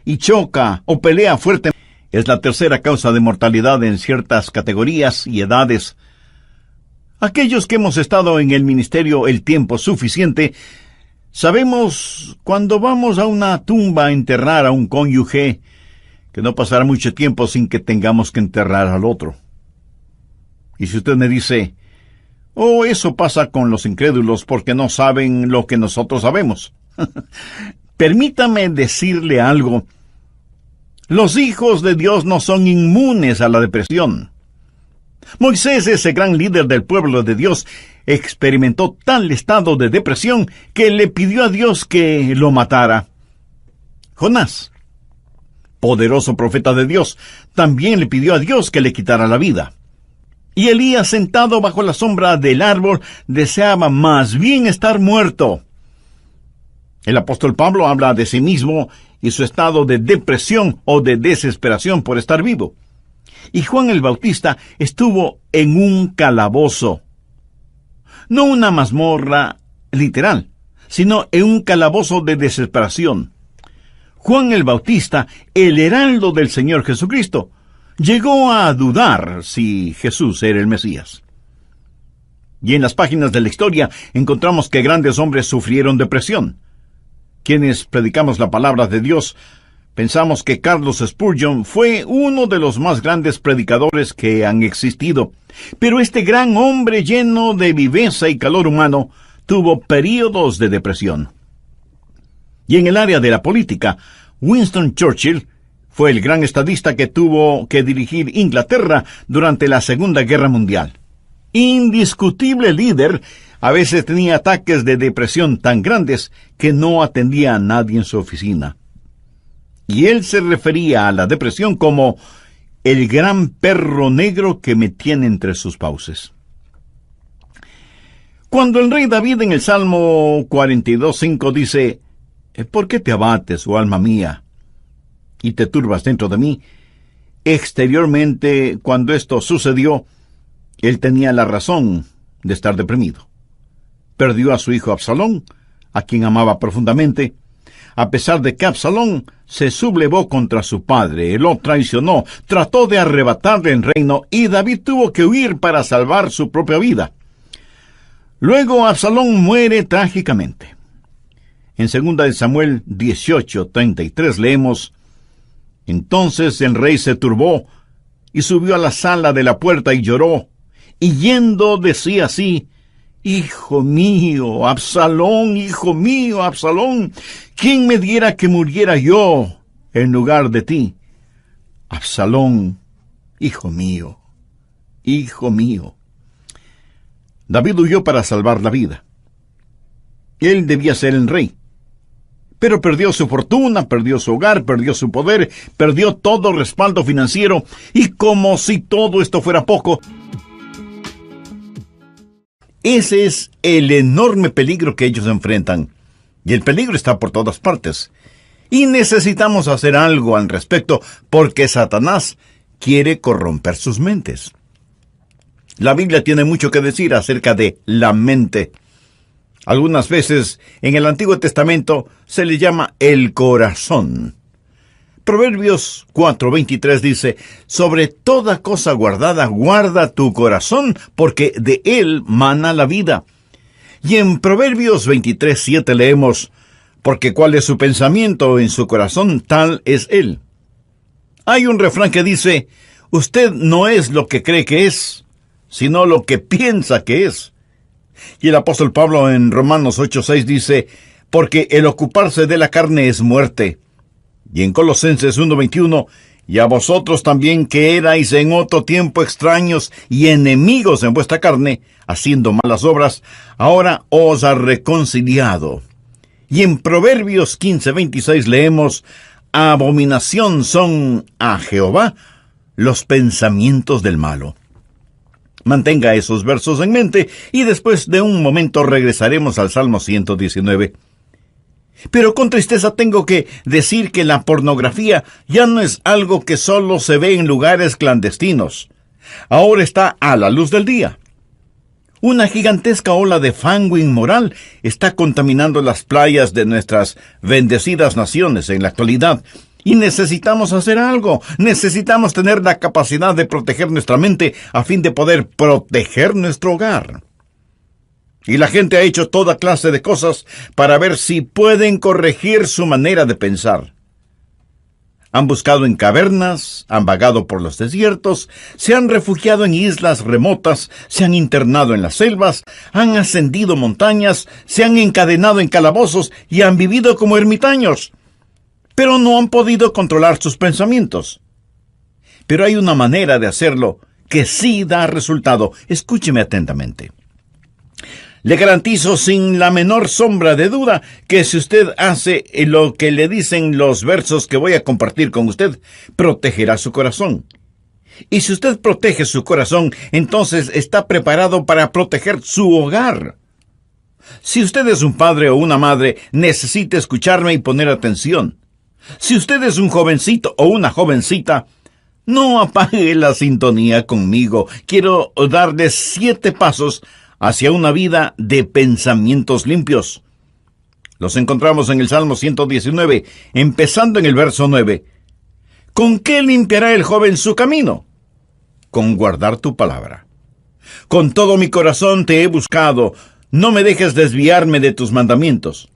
y choca o pelea fuertemente. Es la tercera causa de mortalidad en ciertas categorías y edades. Aquellos que hemos estado en el ministerio el tiempo suficiente, sabemos cuando vamos a una tumba a enterrar a un cónyuge, que no pasará mucho tiempo sin que tengamos que enterrar al otro. Y si usted me dice, oh, eso pasa con los incrédulos porque no saben lo que nosotros sabemos. Permítame decirle algo. Los hijos de Dios no son inmunes a la depresión. Moisés, ese gran líder del pueblo de Dios, experimentó tal estado de depresión que le pidió a Dios que lo matara. Jonás, poderoso profeta de Dios, también le pidió a Dios que le quitara la vida. Y Elías, sentado bajo la sombra del árbol, deseaba más bien estar muerto. El apóstol Pablo habla de sí mismo y su estado de depresión o de desesperación por estar vivo. Y Juan el Bautista estuvo en un calabozo. No una mazmorra literal, sino en un calabozo de desesperación. Juan el Bautista, el heraldo del Señor Jesucristo, llegó a dudar si Jesús era el Mesías. Y en las páginas de la historia encontramos que grandes hombres sufrieron depresión. Quienes predicamos la palabra de Dios, pensamos que Carlos Spurgeon fue uno de los más grandes predicadores que han existido. Pero este gran hombre lleno de viveza y calor humano tuvo períodos de depresión. Y en el área de la política, Winston Churchill fue el gran estadista que tuvo que dirigir Inglaterra durante la Segunda Guerra Mundial. Indiscutible líder, a veces tenía ataques de depresión tan grandes que no atendía a nadie en su oficina. Y él se refería a la depresión como el gran perro negro que me tiene entre sus fauces. Cuando el rey David en el Salmo 42:5 dice, ¿por qué te abates, oh alma mía, y te turbas dentro de mí? Exteriormente, cuando esto sucedió, él tenía la razón de estar deprimido. Perdió a su hijo Absalón, a quien amaba profundamente, a pesar de que Absalón se sublevó contra su padre, lo traicionó, trató de arrebatarle el reino y David tuvo que huir para salvar su propia vida. Luego Absalón muere trágicamente. En 2 Samuel 18:33 leemos, entonces el rey se turbó y subió a la sala de la puerta y lloró, y yendo decía así, hijo mío, Absalón, ¿quién me diera que muriera yo en lugar de ti? Absalón, hijo mío, hijo mío. David huyó para salvar la vida. Él debía ser el rey. Pero perdió su fortuna, perdió su hogar, perdió su poder, perdió todo respaldo financiero, y como si todo esto fuera poco, ese es el enorme peligro que ellos enfrentan. Y el peligro está por todas partes. Y necesitamos hacer algo al respecto, porque Satanás quiere corromper sus mentes. La Biblia tiene mucho que decir acerca de la mente. Algunas veces en el Antiguo Testamento se le llama el corazón. Proverbios 4:23 dice, sobre toda cosa guardada, guarda tu corazón, porque de él mana la vida. Y en Proverbios 23:7 leemos, porque cuál es su pensamiento en su corazón, tal es él. Hay un refrán que dice, usted no es lo que cree que es, sino lo que piensa que es. Y el apóstol Pablo en Romanos 8:6 dice, porque el ocuparse de la carne es muerte. Y en Colosenses 1:21, y a vosotros también que erais en otro tiempo extraños y enemigos en vuestra carne, haciendo malas obras, ahora os ha reconciliado. Y en Proverbios 15:26 leemos, abominación son a Jehová los pensamientos del malo. Mantenga esos versos en mente y después de un momento regresaremos al Salmo 119. Pero con tristeza tengo que decir que la pornografía ya no es algo que solo se ve en lugares clandestinos. Ahora está a la luz del día. Una gigantesca ola de fango inmoral está contaminando las playas de nuestras bendecidas naciones en la actualidad, Y necesitamos hacer algo. Necesitamos tener la capacidad de proteger nuestra mente a fin de poder proteger nuestro hogar. Y la gente ha hecho toda clase de cosas para ver si pueden corregir su manera de pensar. Han buscado en cavernas, han vagado por los desiertos, se han refugiado en islas remotas, se han internado en las selvas, han ascendido montañas, se han encadenado en calabozos y han vivido como ermitaños. Pero no han podido controlar sus pensamientos. Pero hay una manera de hacerlo que sí da resultado. Escúcheme atentamente. Le garantizo sin la menor sombra de duda que si usted hace lo que le dicen los versos que voy a compartir con usted, protegerá su corazón. Y si usted protege su corazón, entonces está preparado para proteger su hogar. Si usted es un padre o una madre, necesita escucharme y poner atención. Si usted es un jovencito o una jovencita, no apague la sintonía conmigo. Quiero darle 7 pasos hacia una vida de pensamientos limpios. Los encontramos en el Salmo 119, empezando en el verso 9. ¿Con qué limpiará el joven su camino? Con guardar tu palabra. Con todo mi corazón te he buscado, no me dejes desviarme de tus mandamientos.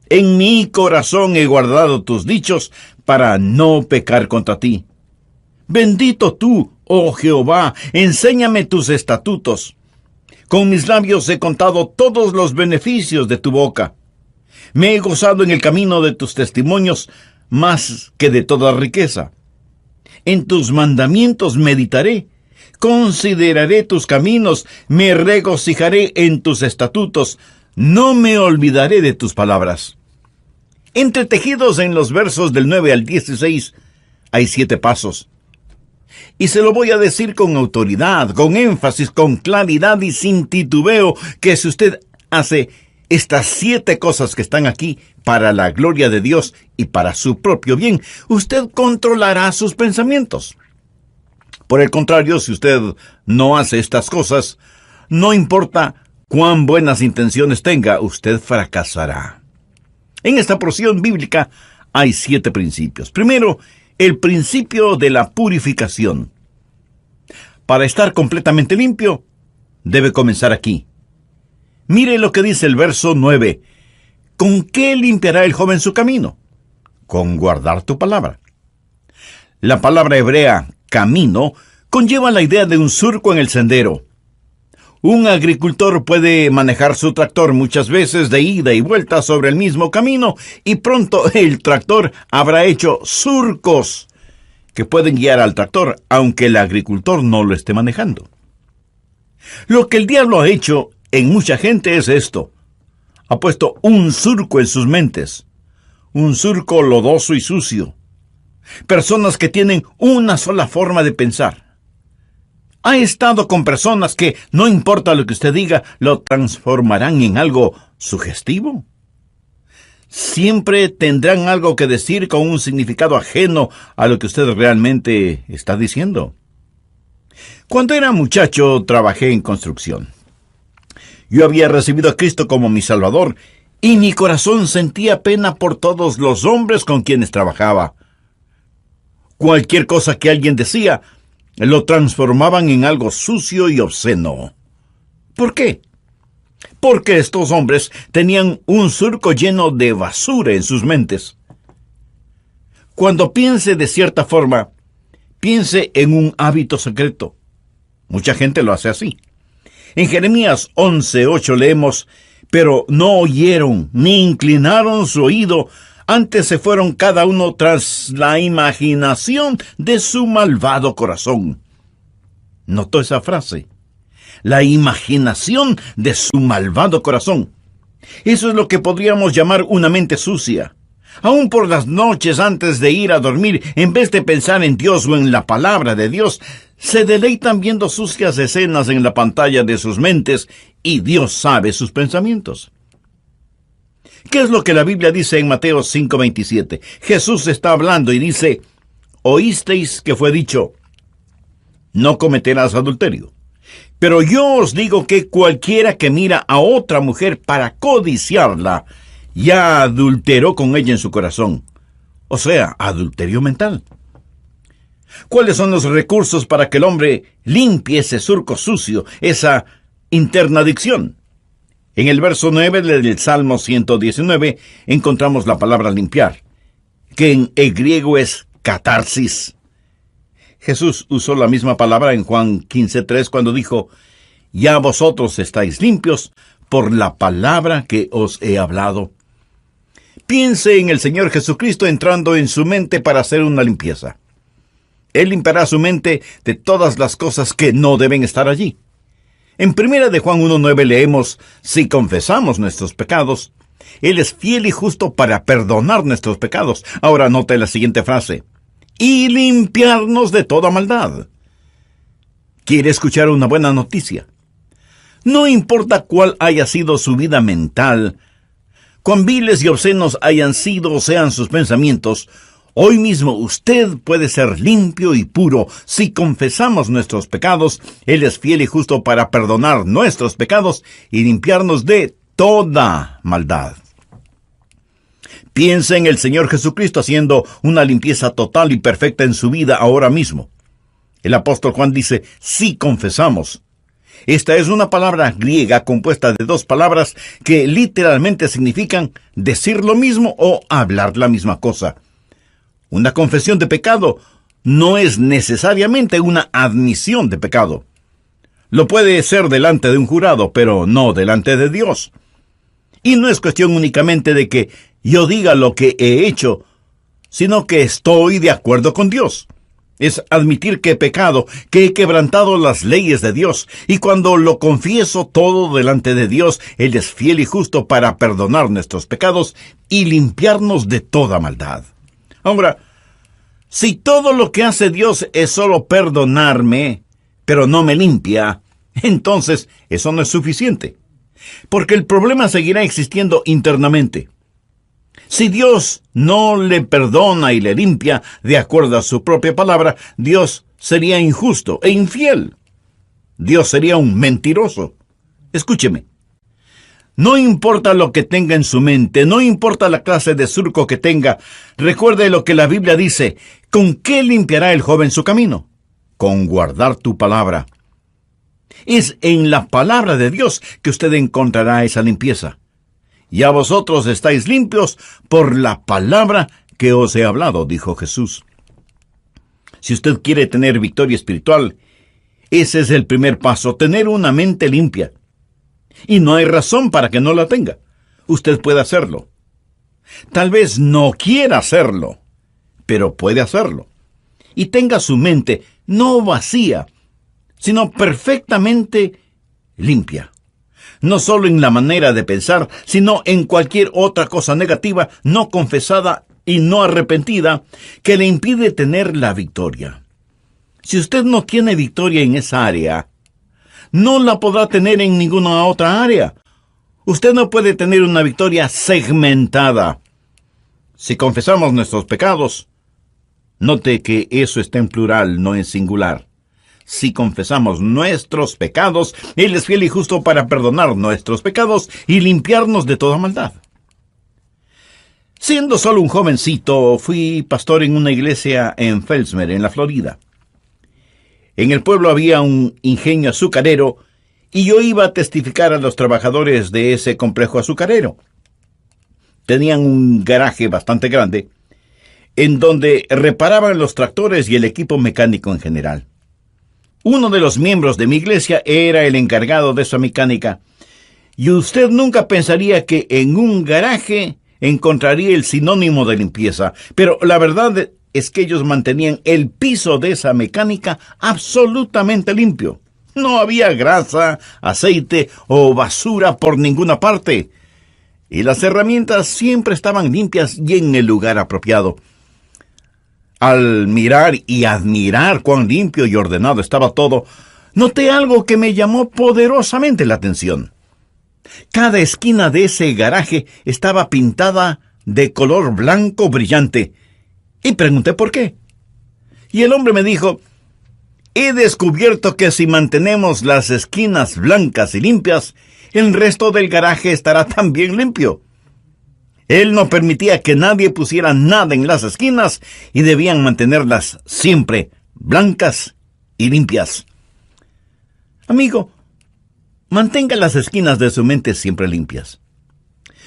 En mi corazón he guardado tus dichos para no pecar contra ti. Bendito tú, oh Jehová, enséñame tus estatutos. Con mis labios he contado todos los beneficios de tu boca. Me he gozado en el camino de tus testimonios más que de toda riqueza. En tus mandamientos meditaré, consideraré tus caminos, me regocijaré en tus estatutos, no me olvidaré de tus palabras. Entretejidos en los versos del 9 al 16 hay 7 pasos. Y se lo voy a decir con autoridad, con énfasis, con claridad y sin titubeo, que si usted hace estas 7 cosas que están aquí para la gloria de Dios y para su propio bien, usted controlará sus pensamientos. Por el contrario, si usted no hace estas cosas, no importa cuán buenas intenciones tenga, usted fracasará. En esta porción bíblica hay 7 principios. Primero, el principio de la purificación. Para estar completamente limpio, debe comenzar aquí. Mire lo que dice el verso 9. ¿Con qué limpiará el joven su camino? Con guardar tu palabra. La palabra hebrea, camino, conlleva la idea de un surco en el sendero. Un agricultor puede manejar su tractor muchas veces de ida y vuelta sobre el mismo camino y pronto el tractor habrá hecho surcos que pueden guiar al tractor aunque el agricultor no lo esté manejando. Lo que el diablo ha hecho en mucha gente es esto. Ha puesto un surco en sus mentes, un surco lodoso y sucio. Personas que tienen una sola forma de pensar. Ha estado con personas que, no importa lo que usted diga, lo transformarán en algo sugestivo. Siempre tendrán algo que decir con un significado ajeno a lo que usted realmente está diciendo. Cuando era muchacho, trabajé en construcción. Yo había recibido a Cristo como mi Salvador, y mi corazón sentía pena por todos los hombres con quienes trabajaba. Cualquier cosa que alguien decía, lo transformaban en algo sucio y obsceno. ¿Por qué? Porque estos hombres tenían un surco lleno de basura en sus mentes. Cuando piense de cierta forma, piense en un hábito secreto. Mucha gente lo hace así. En Jeremías 11:8 leemos: pero no oyeron ni inclinaron su oído, antes se fueron cada uno tras la imaginación de su malvado corazón. ¿Notó esa frase? La imaginación de su malvado corazón. Eso es lo que podríamos llamar una mente sucia. Aún por las noches antes de ir a dormir, en vez de pensar en Dios o en la palabra de Dios, se deleitan viendo sucias escenas en la pantalla de sus mentes, y Dios sabe sus pensamientos. ¿Qué es lo que la Biblia dice en Mateo 5:27? Jesús está hablando y dice: oísteis que fue dicho, no cometerás adulterio. Pero yo os digo que cualquiera que mira a otra mujer para codiciarla, ya adulteró con ella en su corazón. o sea, adulterio mental. ¿Cuáles son los recursos para que el hombre limpie ese surco sucio, esa interna adicción? En el verso 9 del Salmo 119 encontramos la palabra limpiar, que en el griego es catarsis. Jesús usó la misma palabra en Juan 15:3 cuando dijo: «Ya vosotros estáis limpios por la palabra que os he hablado». Piense en el Señor Jesucristo entrando en su mente para hacer una limpieza. Él limpiará su mente de todas las cosas que no deben estar allí. En 1 de Juan 1:9 leemos: «Si confesamos nuestros pecados, Él es fiel y justo para perdonar nuestros pecados». Ahora note la siguiente frase: «y limpiarnos de toda maldad». ¿Quiere escuchar una buena noticia? No importa cuál haya sido su vida mental, cuán viles y obscenos hayan sido o sean sus pensamientos, hoy mismo usted puede ser limpio y puro. Si confesamos nuestros pecados, Él es fiel y justo para perdonar nuestros pecados y limpiarnos de toda maldad. Piense en el Señor Jesucristo haciendo una limpieza total y perfecta en su vida ahora mismo. El apóstol Juan dice: «si confesamos». Esta es una palabra griega compuesta de dos palabras que literalmente significan decir lo mismo o hablar la misma cosa. Una confesión de pecado no es necesariamente una admisión de pecado. Lo puede ser delante de un jurado, pero no delante de Dios. Y no es cuestión únicamente de que yo diga lo que he hecho, sino que estoy de acuerdo con Dios. Es admitir que he pecado, que he quebrantado las leyes de Dios, y cuando lo confieso todo delante de Dios, Él es fiel y justo para perdonar nuestros pecados y limpiarnos de toda maldad. Ahora, si todo lo que hace Dios es solo perdonarme, pero no me limpia, entonces eso no es suficiente, porque el problema seguirá existiendo internamente. Si Dios no le perdona y le limpia de acuerdo a su propia palabra, Dios sería injusto e infiel. Dios sería un mentiroso. Escúcheme. No importa lo que tenga en su mente, no importa la clase de surco que tenga, recuerde lo que la Biblia dice: ¿con qué limpiará el joven su camino? Con guardar tu palabra. Es en la palabra de Dios que usted encontrará esa limpieza. «Ya vosotros estáis limpios por la palabra que os he hablado», dijo Jesús. Si usted quiere tener victoria espiritual, ese es el primer paso: tener una mente limpia. Y no hay razón para que no la tenga. Usted puede hacerlo. Tal vez no quiera hacerlo, pero puede hacerlo. Y tenga su mente no vacía, sino perfectamente limpia. No solo en la manera de pensar, sino en cualquier otra cosa negativa, no confesada y no arrepentida, que le impide tener la victoria. Si usted no tiene victoria en esa área, no la podrá tener en ninguna otra área. Usted no puede tener una victoria segmentada. Si confesamos nuestros pecados, note que eso está en plural, no en singular. Si confesamos nuestros pecados, Él es fiel y justo para perdonar nuestros pecados y limpiarnos de toda maldad. Siendo solo un jovencito, fui pastor en una iglesia en Fellsmere, en la Florida. En el pueblo había un ingenio azucarero y yo iba a testificar a los trabajadores de ese complejo azucarero. Tenían un garaje bastante grande en donde reparaban los tractores y el equipo mecánico en general. Uno de los miembros de mi iglesia era el encargado de esa mecánica, y usted nunca pensaría que en un garaje encontraría el sinónimo de limpieza, pero la verdad es que ellos mantenían el piso de esa mecánica absolutamente limpio. No había grasa, aceite o basura por ninguna parte, y las herramientas siempre estaban limpias y en el lugar apropiado. Al mirar y admirar cuán limpio y ordenado estaba todo, noté algo que me llamó poderosamente la atención. Cada esquina de ese garaje estaba pintada de color blanco brillante, y pregunté por qué. Y el hombre me dijo: «He descubierto que si mantenemos las esquinas blancas y limpias, el resto del garaje estará también limpio». Él no permitía que nadie pusiera nada en las esquinas y debían mantenerlas siempre blancas y limpias. Amigo, mantenga las esquinas de su mente siempre limpias.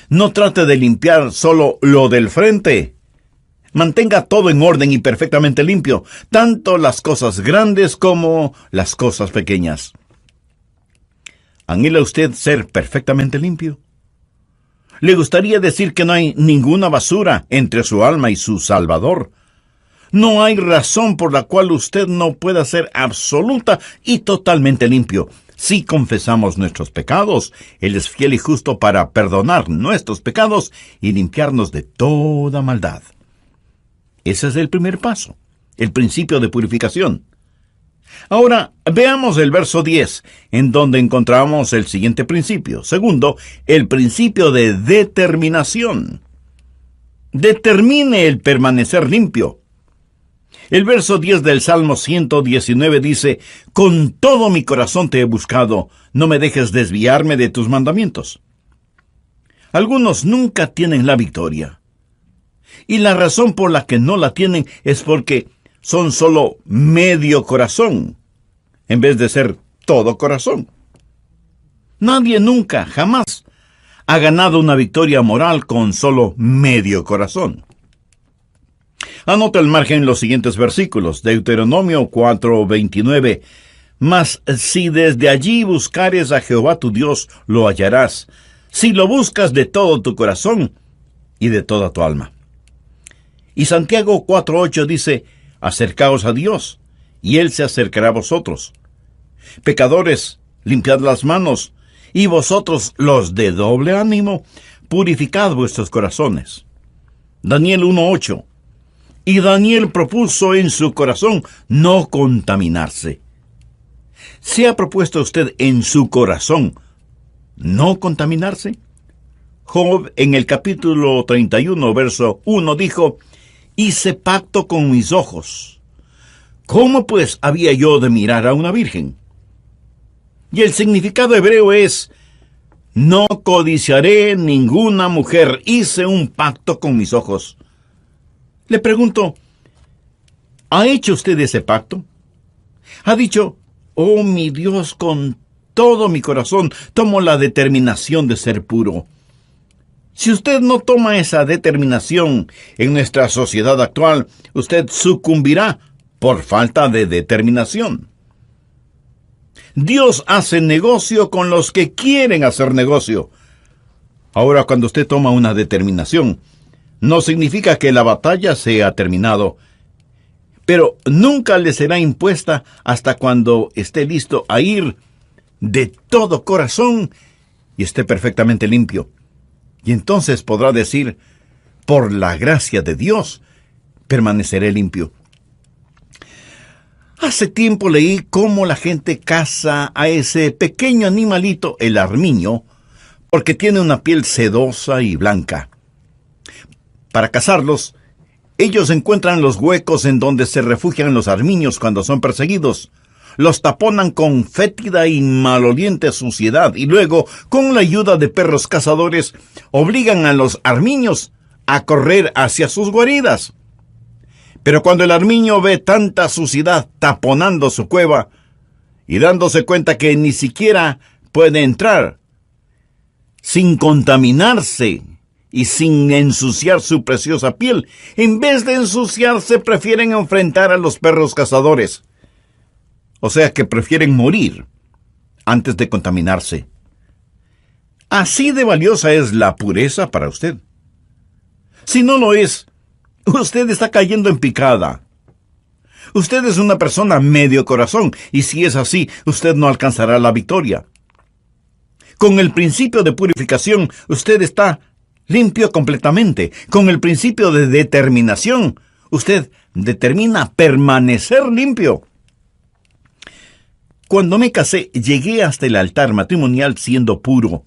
No trate de limpiar solo lo del frente. Mantenga todo en orden y perfectamente limpio, tanto las cosas grandes como las cosas pequeñas. ¿Anhela usted ser perfectamente limpio? ¿Le gustaría decir que no hay ninguna basura entre su alma y su Salvador? No hay razón por la cual usted no pueda ser absoluta y totalmente limpio. Si confesamos nuestros pecados, Él es fiel y justo para perdonar nuestros pecados y limpiarnos de toda maldad. Ese es el primer paso, el principio de purificación. Ahora, veamos el verso 10, en donde encontramos el siguiente principio. Segundo, el principio de determinación. Determine el permanecer limpio. El verso 10 del Salmo 119 dice: «Con todo mi corazón te he buscado, no me dejes desviarme de tus mandamientos». Algunos nunca tienen la victoria. Y la razón por la que no la tienen es porque son solo medio corazón, en vez de ser todo corazón. Nadie nunca, jamás, ha ganado una victoria moral con solo medio corazón. Anota al margen los siguientes versículos. Deuteronomio 4:29. «Mas si desde allí buscares a Jehová tu Dios, lo hallarás, si lo buscas de todo tu corazón y de toda tu alma». Y Santiago 4:8 dice: «Acercaos a Dios, y Él se acercará a vosotros. Pecadores, limpiad las manos, y vosotros, los de doble ánimo, purificad vuestros corazones». Daniel 1:8. Y Daniel propuso en su corazón no contaminarse. ¿Se ha propuesto usted en su corazón no contaminarse? Job, en el capítulo 31, verso 1, dijo: «Hice pacto con mis ojos. ¿Cómo pues había yo de mirar a una virgen?». Y el significado hebreo es: «No codiciaré ninguna mujer, hice un pacto con mis ojos». Le pregunto, ¿ha hecho usted ese pacto? ¿Ha dicho: «Oh mi Dios, con todo mi corazón tomo la determinación de ser puro»? Si usted no toma esa determinación en nuestra sociedad actual, usted sucumbirá por falta de determinación. Dios hace negocio con los que quieren hacer negocio. Ahora, cuando usted toma una determinación, no significa que la batalla se ha terminado, pero nunca le será impuesta hasta cuando esté listo a ir de todo corazón y esté perfectamente limpio. Y entonces podrá decir: «Por la gracia de Dios, permaneceré limpio». Hace tiempo leí cómo la gente caza a ese pequeño animalito, el armiño, porque tiene una piel sedosa y blanca. Para cazarlos, ellos encuentran los huecos en donde se refugian los armiños cuando son perseguidos. Los taponan con fétida y maloliente suciedad y luego, con la ayuda de perros cazadores, obligan a los armiños a correr hacia sus guaridas. Pero cuando el armiño ve tanta suciedad taponando su cueva y dándose cuenta que ni siquiera puede entrar sin contaminarse y sin ensuciar su preciosa piel, en vez de ensuciarse, prefieren enfrentar a los perros cazadores. O sea que prefieren morir antes de contaminarse. Así de valiosa es la pureza para usted. Si no lo es, usted está cayendo en picada. Usted es una persona medio corazón, y si es así, usted no alcanzará la victoria. Con el principio de purificación, usted está limpio completamente. Con el principio de determinación, usted determina permanecer limpio. Cuando me casé, llegué hasta el altar matrimonial siendo puro.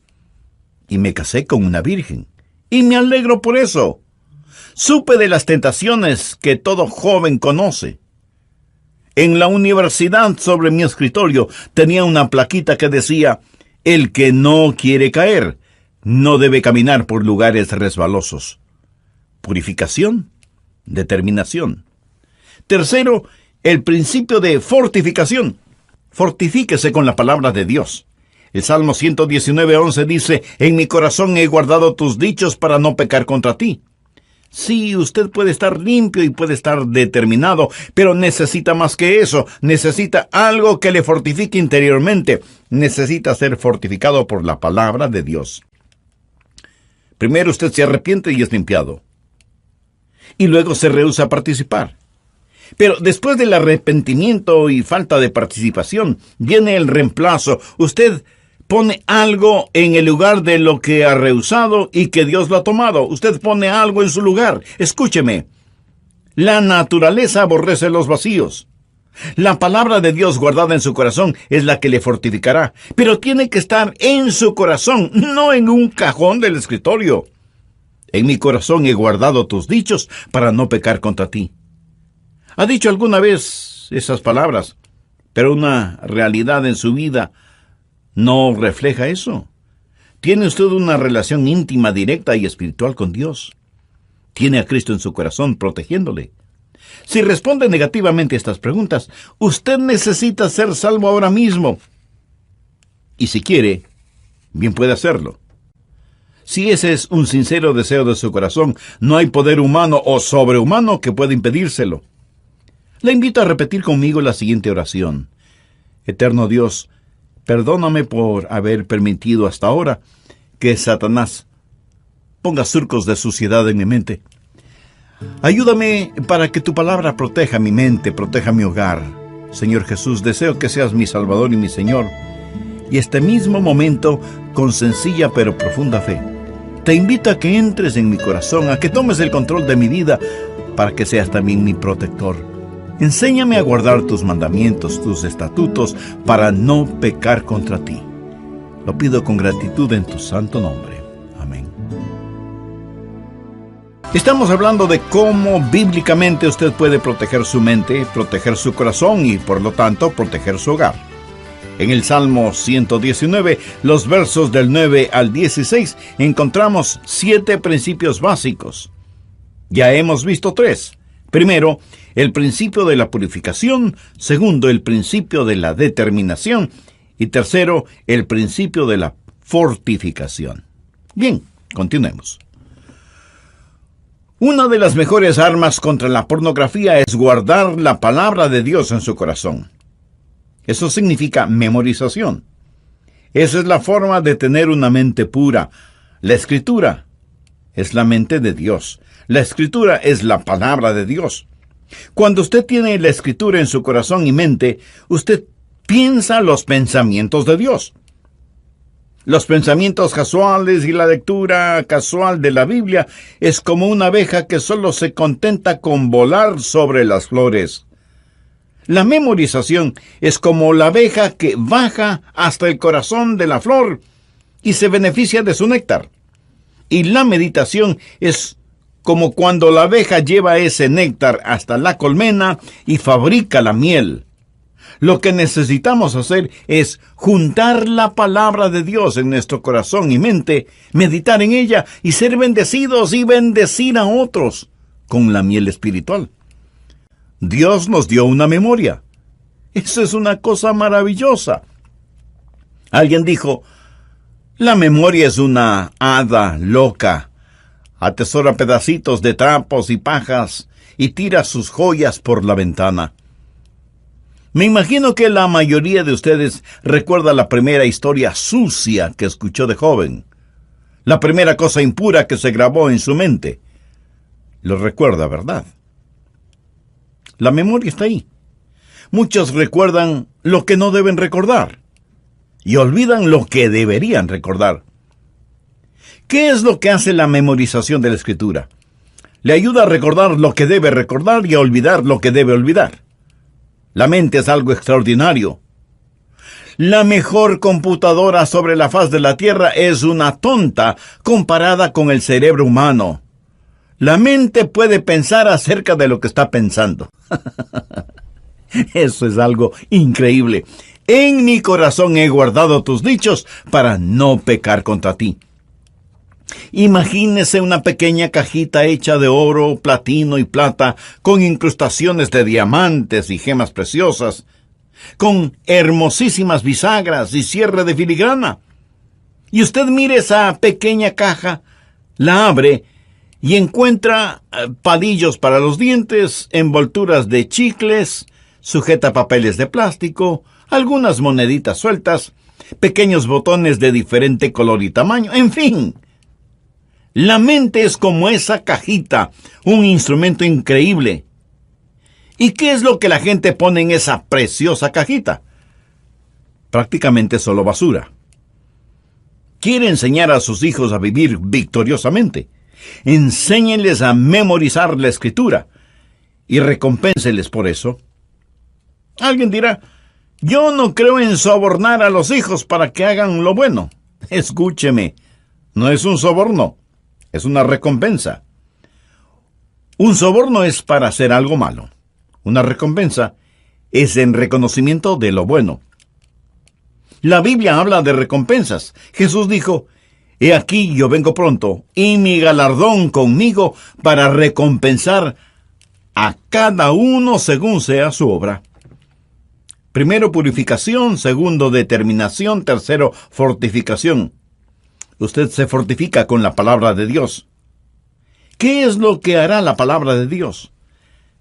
Y me casé con una virgen. Y me alegro por eso. Supe de las tentaciones que todo joven conoce. En la universidad, sobre mi escritorio, tenía una plaquita que decía: «El que no quiere caer, No debe caminar por lugares resbalosos. Purificación, determinación. Tercero, el principio de fortificación. Fortifíquese con la palabra de Dios. El Salmo 119:11 dice: en mi corazón he guardado tus dichos para no pecar contra ti. Sí, usted puede estar limpio y puede estar determinado, pero necesita más que eso. Necesita algo que le fortifique interiormente. Necesita ser fortificado por la palabra de Dios. Primero usted se arrepiente y es limpiado. Y luego se rehúsa a participar. Pero después del arrepentimiento y falta de participación, viene el reemplazo. Usted pone algo en el lugar de lo que ha rehusado y que Dios lo ha tomado. Usted pone algo en su lugar. Escúcheme. La naturaleza aborrece los vacíos. La palabra de Dios guardada en su corazón es la que le fortificará. Pero tiene que estar en su corazón, no en un cajón del escritorio. En mi corazón he guardado tus dichos para no pecar contra ti. ¿Ha dicho alguna vez esas palabras, pero una realidad en su vida no refleja eso? ¿Tiene usted una relación íntima, directa y espiritual con Dios? ¿Tiene a Cristo en su corazón protegiéndole? Si responde negativamente a estas preguntas, usted necesita ser salvo ahora mismo. Y si quiere, bien puede hacerlo. Si ese es un sincero deseo de su corazón, no hay poder humano o sobrehumano que pueda impedírselo. Le invito a repetir conmigo la siguiente oración. Eterno Dios, perdóname por haber permitido hasta ahora que Satanás ponga surcos de suciedad en mi mente. Ayúdame para que tu palabra proteja mi mente, proteja mi hogar. Señor Jesús, deseo que seas mi Salvador y mi Señor. Y este mismo momento, con sencilla pero profunda fe, te invito a que entres en mi corazón, a que tomes el control de mi vida, para que seas también mi protector. Enséñame a guardar tus mandamientos, tus estatutos, para no pecar contra ti. Lo pido con gratitud en tu santo nombre. Amén. Estamos hablando de cómo bíblicamente usted puede proteger su mente, proteger su corazón y, por lo tanto, proteger su hogar. En el Salmo 119, los versos del 9 al 16, encontramos 7 principios básicos. Ya hemos visto 3. Primero, el principio de la purificación. Segundo, el principio de la determinación. Y tercero, el principio de la fortificación. Bien, continuemos. Una de las mejores armas contra la pornografía es guardar la palabra de Dios en su corazón. Eso significa memorización. Esa es la forma de tener una mente pura. La Escritura es la mente de Dios. La Escritura es la palabra de Dios. Cuando usted tiene la Escritura en su corazón y mente, usted piensa los pensamientos de Dios. Los pensamientos casuales y la lectura casual de la Biblia es como una abeja que solo se contenta con volar sobre las flores. La memorización es como la abeja que baja hasta el corazón de la flor y se beneficia de su néctar. Y la meditación es como cuando la abeja lleva ese néctar hasta la colmena y fabrica la miel. Lo que necesitamos hacer es juntar la palabra de Dios en nuestro corazón y mente, meditar en ella y ser bendecidos y bendecir a otros con la miel espiritual. Dios nos dio una memoria. Eso es una cosa maravillosa. Alguien dijo, la memoria es una hada loca. Atesora pedacitos de trapos y pajas y tira sus joyas por la ventana. Me imagino que la mayoría de ustedes recuerda la primera historia sucia que escuchó de joven. La primera cosa impura que se grabó en su mente. Lo recuerda, ¿verdad? La memoria está ahí. Muchos recuerdan lo que no deben recordar y olvidan lo que deberían recordar. ¿Qué es lo que hace la memorización de la Escritura? Le ayuda a recordar lo que debe recordar y a olvidar lo que debe olvidar. La mente es algo extraordinario. La mejor computadora sobre la faz de la Tierra es una tonta comparada con el cerebro humano. La mente puede pensar acerca de lo que está pensando. Eso es algo increíble. En mi corazón he guardado tus dichos para no pecar contra ti. Imagínese una pequeña cajita hecha de oro, platino y plata, con incrustaciones de diamantes y gemas preciosas, con hermosísimas bisagras y cierre de filigrana. Y usted mire esa pequeña caja, la abre y encuentra palillos para los dientes, envolturas de chicles, sujetapapeles de plástico, algunas moneditas sueltas, pequeños botones de diferente color y tamaño, en fin. La mente es como esa cajita, un instrumento increíble. ¿Y qué es lo que la gente pone en esa preciosa cajita? Prácticamente solo basura. Quiere enseñar a sus hijos a vivir victoriosamente. Enséñenles a memorizar la escritura y recompénseles por eso. Alguien dirá, yo no creo en sobornar a los hijos para que hagan lo bueno. Escúcheme, no es un soborno, es una recompensa. Un soborno es para hacer algo malo. Una recompensa es en reconocimiento de lo bueno. La Biblia habla de recompensas. Jesús dijo, he aquí yo vengo pronto, y mi galardón conmigo para recompensar a cada uno según sea su obra. Primero, purificación. Segundo, determinación. Tercero, fortificación. Usted se fortifica con la palabra de Dios. ¿Qué es lo que hará la palabra de Dios?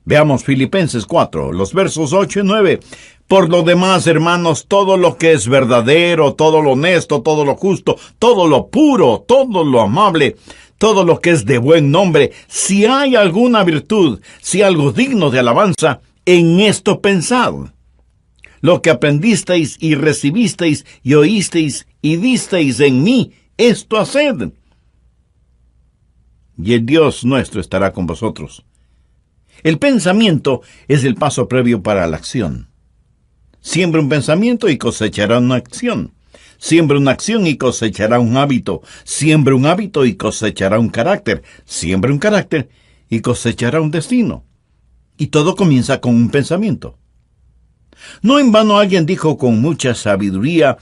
Veamos Filipenses 4, los versos 8 y 9. Por lo demás, hermanos, todo lo que es verdadero, todo lo honesto, todo lo justo, todo lo puro, todo lo amable, todo lo que es de buen nombre, si hay alguna virtud, si algo digno de alabanza, en esto pensad. Lo que aprendisteis y recibisteis y oísteis y visteis en mí, esto haced. Y el Dios nuestro estará con vosotros. El pensamiento es el paso previo para la acción. Siembra un pensamiento y cosechará una acción. Siembra una acción y cosechará un hábito. Siembra un hábito y cosechará un carácter. Siembra un carácter y cosechará un destino. Y todo comienza con un pensamiento. No en vano alguien dijo con mucha sabiduría,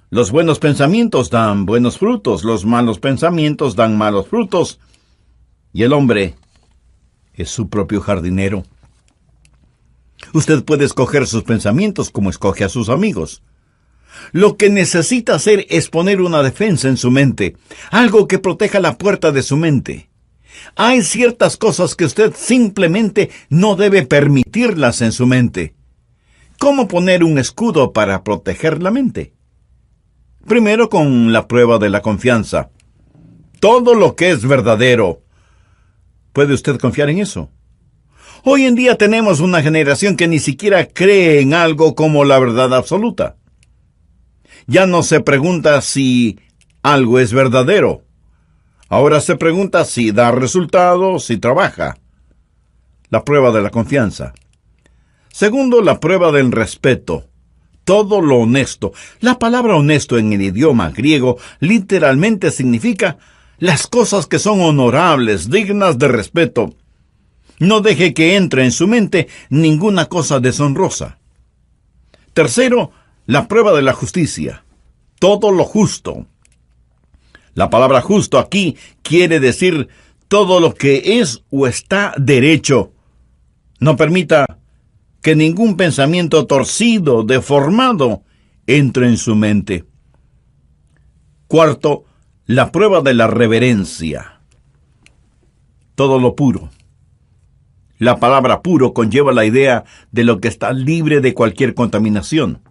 los buenos pensamientos dan buenos frutos, los malos pensamientos dan malos frutos, y el hombre es su propio jardinero. Usted puede escoger sus pensamientos como escoge a sus amigos. Lo que necesita hacer es poner una defensa en su mente, algo que proteja la puerta de su mente. Hay ciertas cosas que usted simplemente no debe permitirlas en su mente. ¿Cómo poner un escudo para proteger la mente? Primero, con la prueba de la confianza. Todo lo que es verdadero. ¿Puede usted confiar en eso? Hoy en día tenemos una generación que ni siquiera cree en algo como la verdad absoluta. Ya no se pregunta si algo es verdadero. Ahora se pregunta si da resultados, si trabaja. La prueba de la confianza. Segundo, la prueba del respeto. Todo lo honesto. La palabra honesto en el idioma griego literalmente significa las cosas que son honorables, dignas de respeto. No deje que entre en su mente ninguna cosa deshonrosa. Tercero, la prueba de la justicia. Todo lo justo. La palabra justo aquí quiere decir todo lo que es o está derecho. No permita que ningún pensamiento torcido, deformado, entre en su mente. Cuarto, la prueba de la reverencia. Todo lo puro. La palabra puro conlleva la idea de lo que está libre de cualquier contaminación.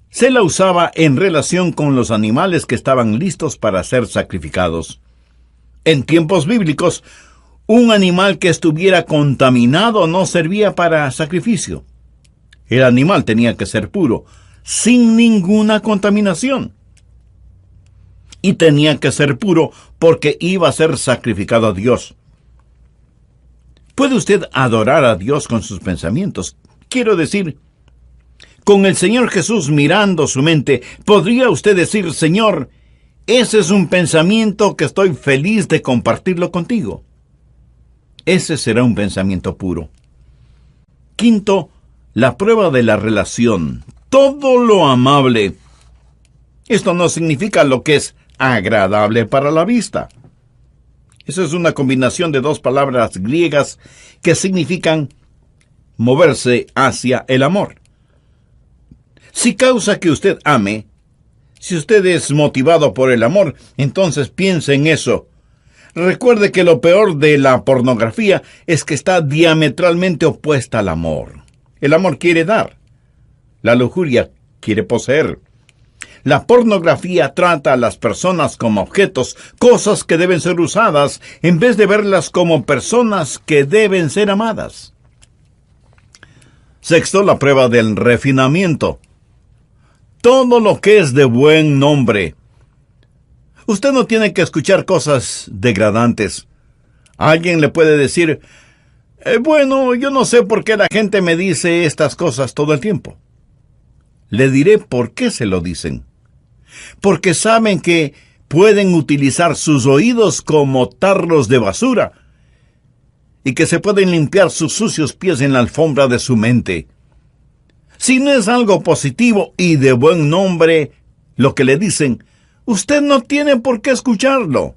Se la usaba en relación con los animales que estaban listos para ser sacrificados. En tiempos bíblicos, un animal que estuviera contaminado no servía para sacrificio. El animal tenía que ser puro, sin ninguna contaminación. Y tenía que ser puro porque iba a ser sacrificado a Dios. ¿Puede usted adorar a Dios con sus pensamientos? Quiero decir, con el Señor Jesús mirando su mente, ¿podría usted decir, Señor, ese es un pensamiento que estoy feliz de compartirlo contigo? Ese será un pensamiento puro. Quinto, la prueba de la relación. Todo lo amable. Esto no significa lo que es agradable para la vista. Esa es una combinación de dos palabras griegas que significan moverse hacia el amor. Si causa que usted ame, si usted es motivado por el amor, entonces piense en eso. Recuerde que lo peor de la pornografía es que está diametralmente opuesta al amor. El amor quiere dar. La lujuria quiere poseer. La pornografía trata a las personas como objetos, cosas que deben ser usadas, en vez de verlas como personas que deben ser amadas. Sexto, la prueba del refinamiento. Todo lo que es de buen nombre. Usted no tiene que escuchar cosas degradantes. Alguien le puede decir, bueno, yo no sé por qué la gente me dice estas cosas todo el tiempo. Le diré por qué se lo dicen. Porque saben que pueden utilizar sus oídos como tarros de basura y que se pueden limpiar sus sucios pies en la alfombra de su mente. Si no es algo positivo y de buen nombre lo que le dicen, usted no tiene por qué escucharlo.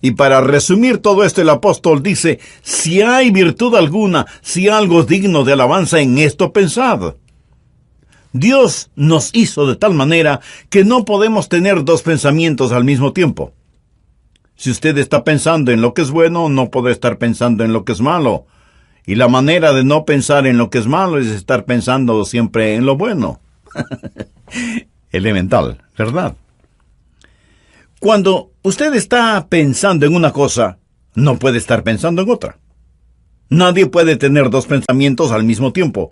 Y para resumir todo esto, el apóstol dice, si hay virtud alguna, si algo digno de alabanza, en esto pensad. Dios nos hizo de tal manera que no podemos tener dos pensamientos al mismo tiempo. Si usted está pensando en lo que es bueno, no podrá estar pensando en lo que es malo. Y la manera de no pensar en lo que es malo es estar pensando siempre en lo bueno. Elemental, ¿verdad? Cuando usted está pensando en una cosa, no puede estar pensando en otra. Nadie puede tener dos pensamientos al mismo tiempo.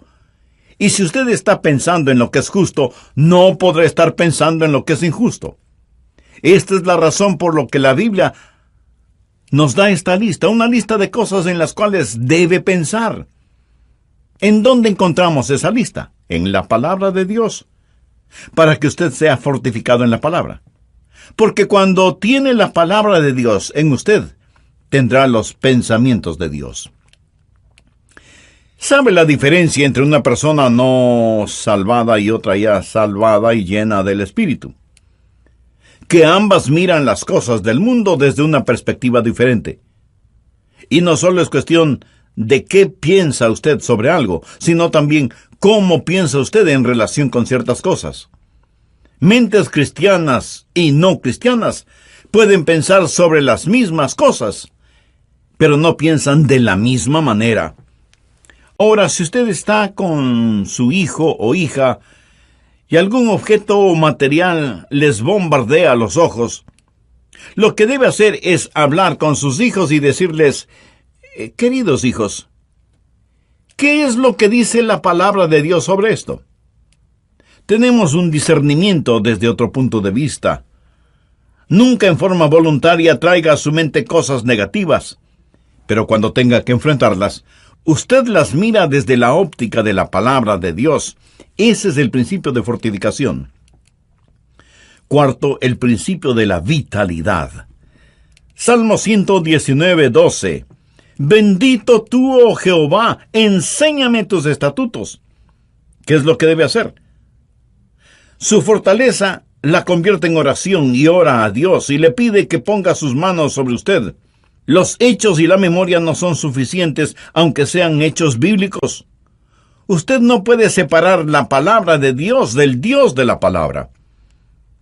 Y si usted está pensando en lo que es justo, no podrá estar pensando en lo que es injusto. Esta es la razón por la que la Biblia nos da esta lista, una lista de cosas en las cuales debe pensar. ¿En dónde encontramos esa lista? En la palabra de Dios, para que usted sea fortificado en la palabra. Porque cuando tiene la palabra de Dios en usted, tendrá los pensamientos de Dios. ¿Sabe la diferencia entre una persona no salvada y otra ya salvada y llena del Espíritu? Que ambas miran las cosas del mundo desde una perspectiva diferente. Y no solo es cuestión de qué piensa usted sobre algo, sino también cómo piensa usted en relación con ciertas cosas. Mentes cristianas y no cristianas pueden pensar sobre las mismas cosas, pero no piensan de la misma manera. Ahora, si usted está con su hijo o hija y algún objeto o material les bombardea los ojos, lo que debe hacer es hablar con sus hijos y decirles, queridos hijos, ¿qué es lo que dice la palabra de Dios sobre esto? Tenemos un discernimiento desde otro punto de vista. Nunca en forma voluntaria traiga a su mente cosas negativas, pero cuando tenga que enfrentarlas, usted las mira desde la óptica de la palabra de Dios. Ese es el principio de fortificación. Cuarto, el principio de la vitalidad. Salmo 119:12. Bendito tú, oh Jehová, enséñame tus estatutos. ¿Qué es lo que debe hacer? Su fortaleza la convierte en oración y ora a Dios y le pide que ponga sus manos sobre usted. Los hechos y la memoria no son suficientes, aunque sean hechos bíblicos. Usted no puede separar la palabra de Dios del Dios de la palabra.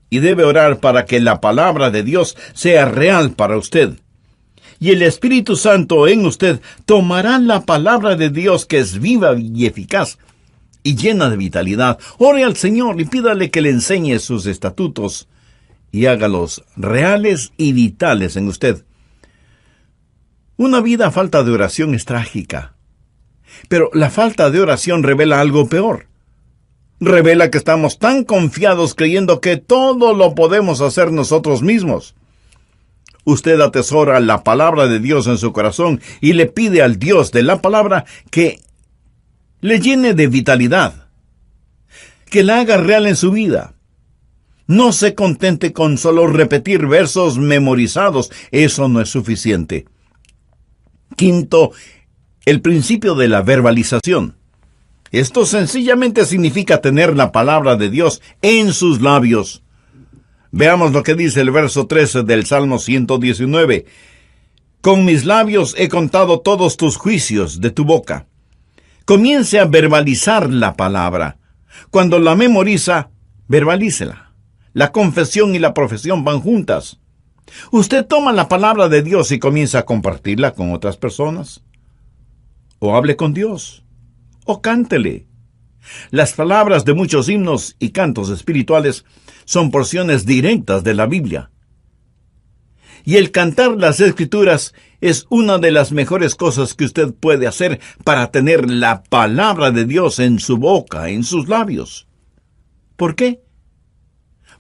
Y debe orar para que la palabra de Dios sea real para usted. Y el Espíritu Santo en usted tomará la palabra de Dios que es viva y eficaz y llena de vitalidad. Ore al Señor y pídale que le enseñe sus estatutos y hágalos reales y vitales en usted. Una vida a falta de oración es trágica. Pero la falta de oración revela algo peor. Revela que estamos tan confiados creyendo que todo lo podemos hacer nosotros mismos. Usted atesora la palabra de Dios en su corazón y le pide al Dios de la palabra que le llene de vitalidad, que la haga real en su vida. No se contente con solo repetir versos memorizados, eso no es suficiente. Quinto, el principio de la verbalización. Esto sencillamente significa tener la palabra de Dios en sus labios. Veamos lo que dice el verso 13 del Salmo 119. Con mis labios he contado todos tus juicios de tu boca. Comience a verbalizar la palabra. Cuando la memoriza, verbalícela. La confesión y la profesión van juntas. Usted toma la palabra de Dios y comienza a compartirla con otras personas. O hable con Dios. O cántele. Las palabras de muchos himnos y cantos espirituales son porciones directas de la Biblia. Y el cantar las Escrituras es una de las mejores cosas que usted puede hacer para tener la palabra de Dios en su boca, en sus labios. ¿Por qué?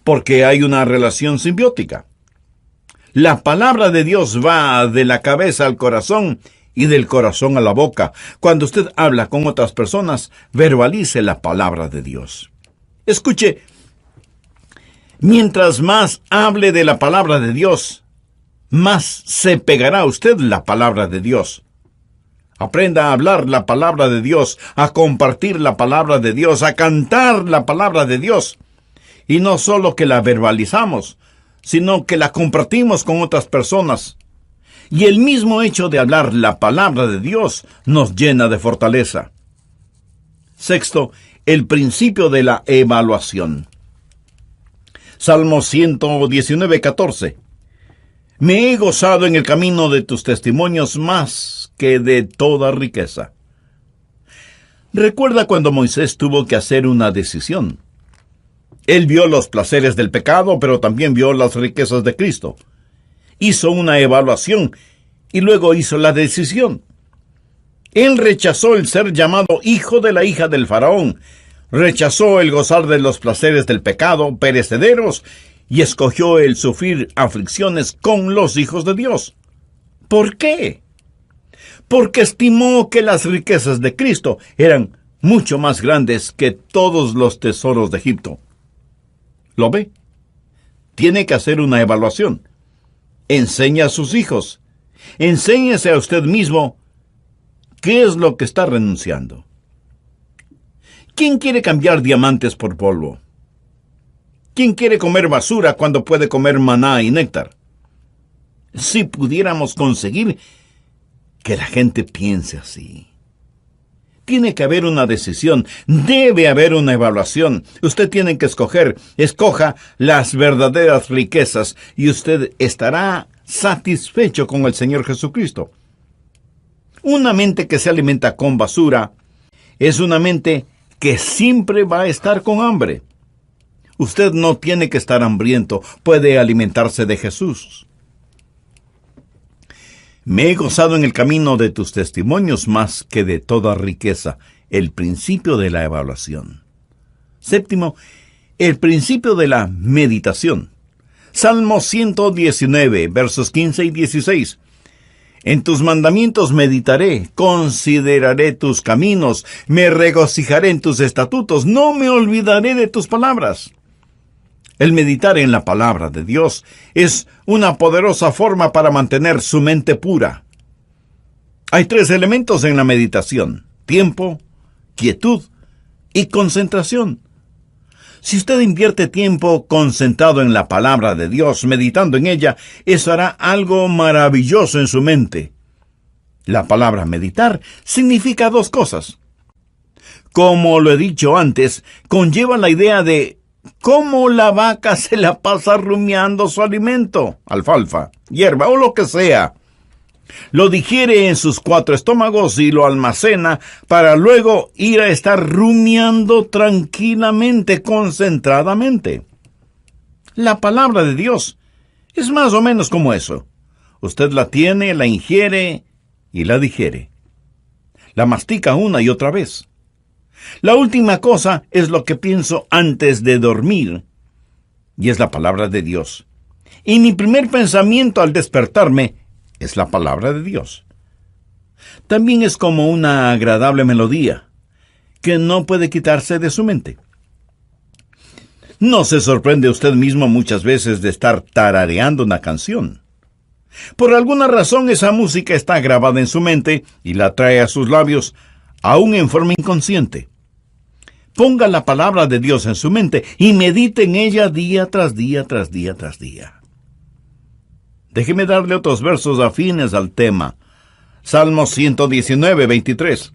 Porque hay una relación simbiótica. La palabra de Dios va de la cabeza al corazón y del corazón a la boca. Cuando usted habla con otras personas, verbalice la palabra de Dios. Escuche, mientras más hable de la palabra de Dios, más se pegará a usted la palabra de Dios. Aprenda a hablar la palabra de Dios, a compartir la palabra de Dios, a cantar la palabra de Dios. Y no solo que la verbalizamos, sino que la compartimos con otras personas. Y el mismo hecho de hablar la palabra de Dios nos llena de fortaleza. Sexto, el principio de la evaluación. Salmo 119:14. Me he gozado en el camino de tus testimonios más que de toda riqueza. Recuerda cuando Moisés tuvo que hacer una decisión. Él vio los placeres del pecado, pero también vio las riquezas de Cristo. Hizo una evaluación y luego hizo la decisión. Él rechazó el ser llamado hijo de la hija del faraón, rechazó el gozar de los placeres del pecado perecederos y escogió el sufrir aflicciones con los hijos de Dios. ¿Por qué? Porque estimó que las riquezas de Cristo eran mucho más grandes que todos los tesoros de Egipto. ¿Lo ve? Tiene que hacer una evaluación. Enseña a sus hijos. Enséñese a usted mismo qué es lo que está renunciando. ¿Quién quiere cambiar diamantes por polvo? ¿Quién quiere comer basura cuando puede comer maná y néctar? Si pudiéramos conseguir que la gente piense así. Tiene que haber una decisión, debe haber una evaluación. Usted tiene que escoja las verdaderas riquezas y usted estará satisfecho con el Señor Jesucristo. Una mente que se alimenta con basura es una mente que siempre va a estar con hambre. Usted no tiene que estar hambriento, puede alimentarse de Jesús. Me he gozado en el camino de tus testimonios más que de toda riqueza, el principio de la evaluación. Séptimo, el principio de la meditación. Salmo 119, versos 15 y 16. En tus mandamientos meditaré, consideraré tus caminos, me regocijaré en tus estatutos, no me olvidaré de tus palabras. El meditar en la palabra de Dios es una poderosa forma para mantener su mente pura. Hay 3 elementos en la meditación: tiempo, quietud y concentración. Si usted invierte tiempo concentrado en la palabra de Dios, meditando en ella, eso hará algo maravilloso en su mente. La palabra meditar significa 2 cosas. Como lo he dicho antes, conlleva la idea de cómo la vaca se la pasa rumiando su alimento, alfalfa, hierba o lo que sea. Lo digiere en sus 4 estómagos y lo almacena para luego ir a estar rumiando tranquilamente, concentradamente. La palabra de Dios es más o menos como eso. Usted la tiene, la ingiere y la digiere. La mastica una y otra vez. La última cosa es lo que pienso antes de dormir, y es la palabra de Dios. Y mi primer pensamiento al despertarme es la palabra de Dios. También es como una agradable melodía que no puede quitarse de su mente. ¿No se sorprende usted mismo muchas veces de estar tarareando una canción? Por alguna razón esa música está grabada en su mente y la trae a sus labios, aún en forma inconsciente. Ponga la palabra de Dios en su mente y medite en ella día tras día, tras día, tras día. Déjeme darle otros versos afines al tema. Salmos 119, 23.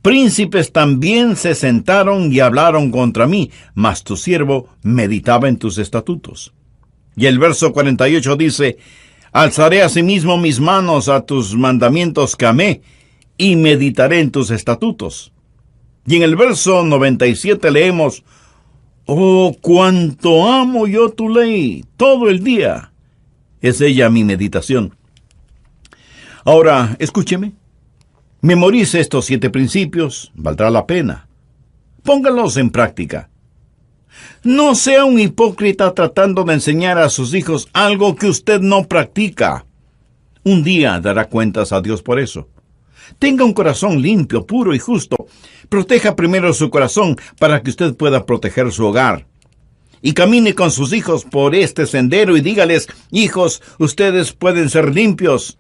Príncipes también se sentaron y hablaron contra mí, mas tu siervo meditaba en tus estatutos. Y el verso 48 dice, alzaré asimismo mis manos a tus mandamientos que amé, y meditaré en tus estatutos. Y en el verso 97 leemos, oh, cuánto amo yo tu ley, todo el día. Es ella mi meditación. Ahora, escúcheme. Memorice estos 7 principios, valdrá la pena. Póngalos en práctica. No sea un hipócrita tratando de enseñar a sus hijos algo que usted no practica. Un día dará cuentas a Dios por eso. Tenga un corazón limpio, puro y justo. Proteja primero su corazón para que usted pueda proteger su hogar. Y camine con sus hijos por este sendero y dígales, hijos, ustedes pueden ser limpios.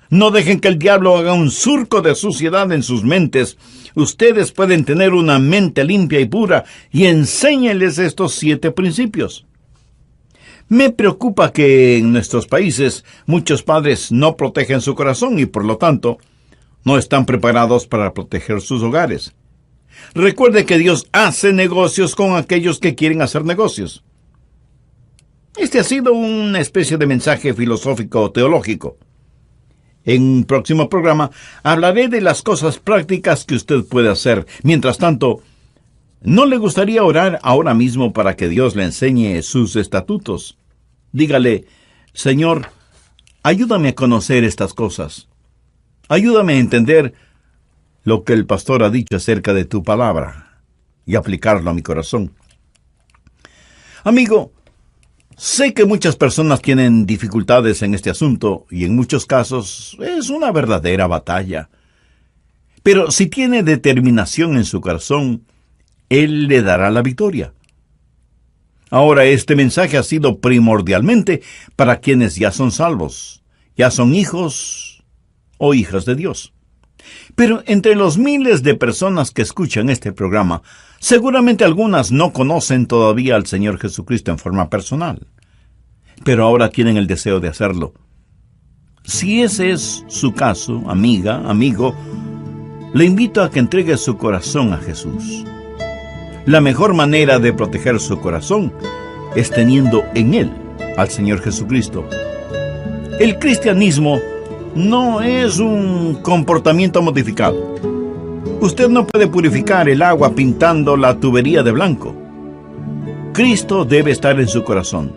No dejen que el diablo haga un surco de suciedad en sus mentes. Ustedes pueden tener una mente limpia y pura y enséñeles estos 7 principios. Me preocupa que en nuestros países muchos padres no protegen su corazón y por lo tanto no están preparados para proteger sus hogares. Recuerde que Dios hace negocios con aquellos que quieren hacer negocios. Este ha sido una especie de mensaje filosófico teológico. En un próximo programa hablaré de las cosas prácticas que usted puede hacer. Mientras tanto, ¿no le gustaría orar ahora mismo para que Dios le enseñe sus estatutos? Dígale, Señor, ayúdame a conocer estas cosas. Ayúdame a entender lo que el pastor ha dicho acerca de tu palabra y aplicarlo a mi corazón. Amigo, sé que muchas personas tienen dificultades en este asunto y en muchos casos es una verdadera batalla. Pero si tiene determinación en su corazón, Él le dará la victoria. Ahora, este mensaje ha sido primordialmente para quienes ya son salvos, ya son hijos o hijas de Dios. Pero entre los miles de personas que escuchan este programa, seguramente algunas no conocen todavía al Señor Jesucristo en forma personal. Pero ahora tienen el deseo de hacerlo. Si ese es su caso, amiga, amigo, le invito a que entregue su corazón a Jesús. La mejor manera de proteger su corazón es teniendo en él al Señor Jesucristo. El cristianismo no es un comportamiento modificado. Usted no puede purificar el agua pintando la tubería de blanco. Cristo debe estar en su corazón.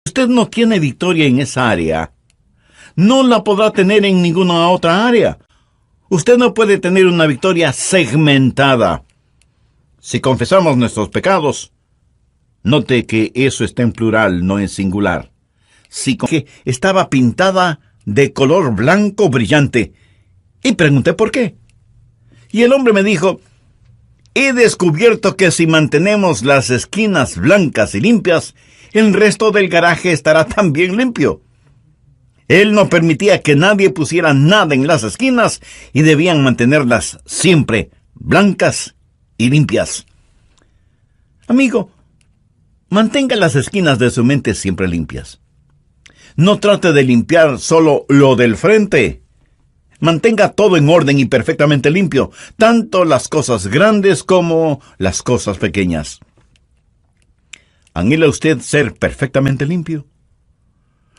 Usted no tiene victoria en esa área. No la podrá tener en ninguna otra área. Usted no puede tener una victoria segmentada. Si confesamos nuestros pecados, note que eso está en plural, no en singular. Sí, que estaba pintada de color blanco brillante. Y pregunté por qué. Y el hombre me dijo, he descubierto que si mantenemos las esquinas blancas y limpias, el resto del garaje estará también limpio. Él no permitía que nadie pusiera nada en las esquinas y debían mantenerlas siempre blancas y limpias. Amigo, mantenga las esquinas de su mente siempre limpias. No trate de limpiar solo lo del frente. Mantenga todo en orden y perfectamente limpio, tanto las cosas grandes como las cosas pequeñas. ¿Anhela usted ser perfectamente limpio?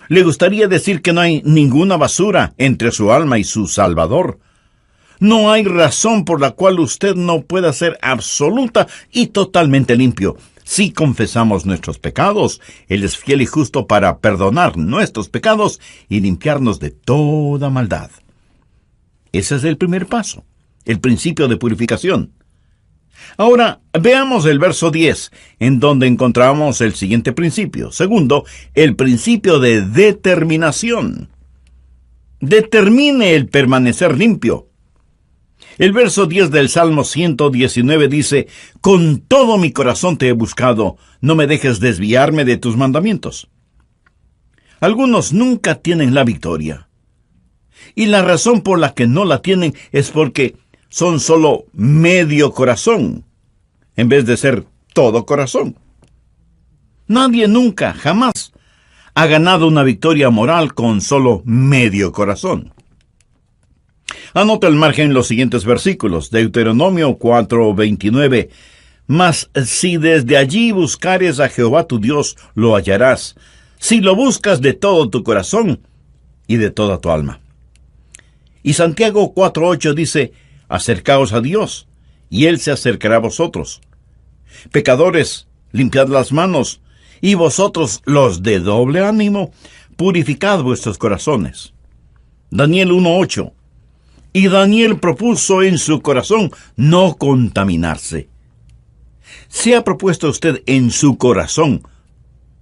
¿Le gustaría decir que no hay ninguna basura entre su alma y su Salvador? No hay razón por la cual usted no pueda ser absoluta y totalmente limpio. Si confesamos nuestros pecados, Él es fiel y justo para perdonar nuestros pecados y limpiarnos de toda maldad. Ese es el primer paso, el principio de purificación. Ahora, veamos el verso 10, en donde encontramos el siguiente principio. Segundo, el principio de determinación. Determine el permanecer limpio. El verso 10 del Salmo 119 dice, con todo mi corazón te he buscado, no me dejes desviarme de tus mandamientos. Algunos nunca tienen la victoria. Y la razón por la que no la tienen es porque son solo medio corazón, en vez de ser todo corazón. Nadie nunca, jamás, ha ganado una victoria moral con solo medio corazón. Anota al margen los siguientes versículos. Deuteronomio 4:29. Mas si desde allí buscares a Jehová tu Dios, lo hallarás, si lo buscas de todo tu corazón y de toda tu alma. Y Santiago 4:8 dice, acercaos a Dios, y Él se acercará a vosotros. Pecadores, limpiad las manos, y vosotros, los de doble ánimo, purificad vuestros corazones. Daniel 1:8. Y Daniel propuso en su corazón no contaminarse. ¿Se ha propuesto usted en su corazón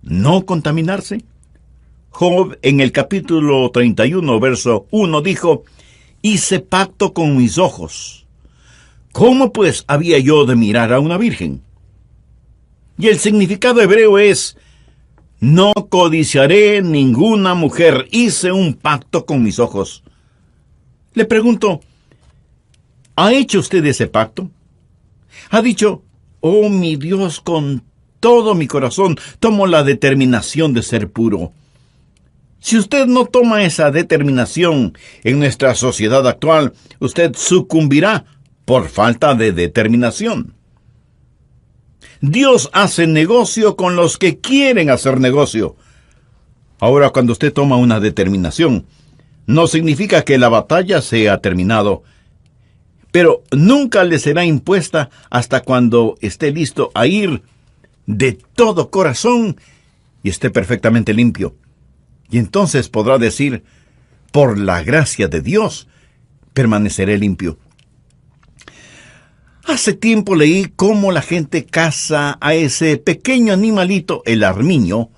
no contaminarse? Job, en el capítulo 31, verso 1, dijo, hice pacto con mis ojos. ¿Cómo pues había yo de mirar a una virgen? Y el significado hebreo es, no codiciaré ninguna mujer, hice un pacto con mis ojos. Le pregunto, ¿ha hecho usted ese pacto? ¿Ha dicho, oh mi Dios, con todo mi corazón tomo la determinación de ser puro? Si usted no toma esa determinación en nuestra sociedad actual, usted sucumbirá por falta de determinación. Dios hace negocio con los que quieren hacer negocio. Ahora, cuando usted toma una determinación, no significa que la batalla se ha terminado, pero nunca le será impuesta hasta cuando esté listo a ir de todo corazón y esté perfectamente limpio. Y entonces podrá decir, por la gracia de Dios, permaneceré limpio. Hace tiempo leí cómo la gente caza a ese pequeño animalito, el armiño,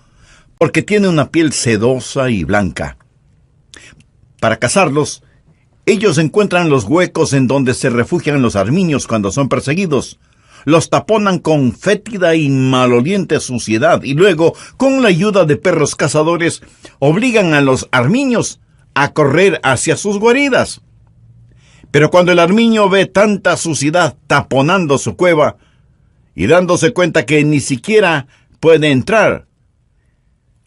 porque tiene una piel sedosa y blanca. Para cazarlos, ellos encuentran los huecos en donde se refugian los armiños cuando son perseguidos. Los taponan con fétida y maloliente suciedad y luego, con la ayuda de perros cazadores, obligan a los armiños a correr hacia sus guaridas. Pero cuando el armiño ve tanta suciedad taponando su cueva y dándose cuenta que ni siquiera puede entrar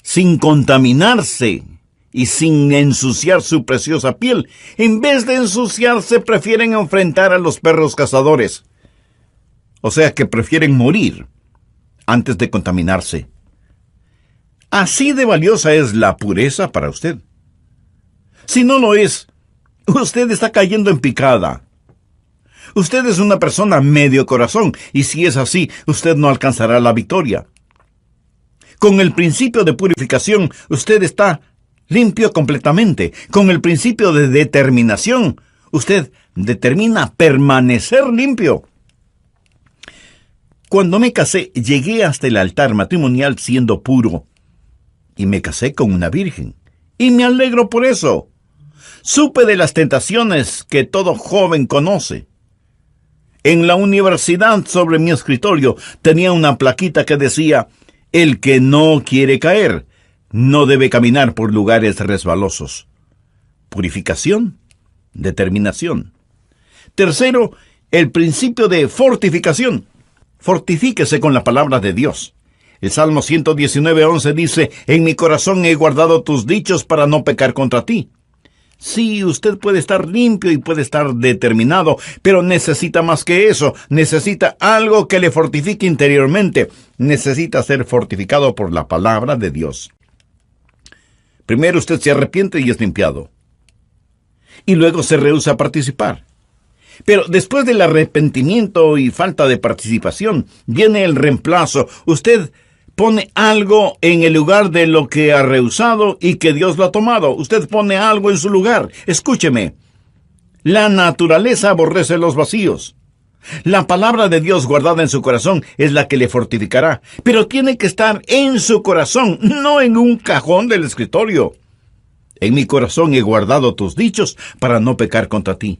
sin contaminarse y sin ensuciar su preciosa piel, en vez de ensuciarse prefieren enfrentar a los perros cazadores. O sea que prefieren morir antes de contaminarse. Así de valiosa es la pureza para usted. Si no lo es, usted está cayendo en picada. Usted es una persona medio corazón, y si es así, usted no alcanzará la victoria. Con el principio de purificación, usted está limpio completamente. Con el principio de determinación, usted determina permanecer limpio. Cuando me casé, llegué hasta el altar matrimonial siendo puro. Y me casé con una virgen. Y me alegro por eso. Supe de las tentaciones que todo joven conoce. En la universidad, sobre mi escritorio, tenía una plaquita que decía, el que no quiere caer, no debe caminar por lugares resbalosos. Purificación, determinación. Tercero, el principio de fortificación. Fortifíquese con la palabra de Dios. El Salmo 119:11 dice, en mi corazón he guardado tus dichos para no pecar contra ti. Sí, usted puede estar limpio y puede estar determinado, pero necesita más que eso. Necesita algo que le fortifique interiormente. Necesita ser fortificado por la palabra de Dios. Primero usted se arrepiente y es limpiado. Y luego se rehúsa a participar. Pero después del arrepentimiento y falta de participación, viene el reemplazo. Usted pone algo en el lugar de lo que ha rehusado y que Dios lo ha tomado. Usted pone algo en su lugar. Escúcheme. La naturaleza aborrece los vacíos. La palabra de Dios guardada en su corazón es la que le fortificará. Pero tiene que estar en su corazón, no en un cajón del escritorio. En mi corazón he guardado tus dichos para no pecar contra ti.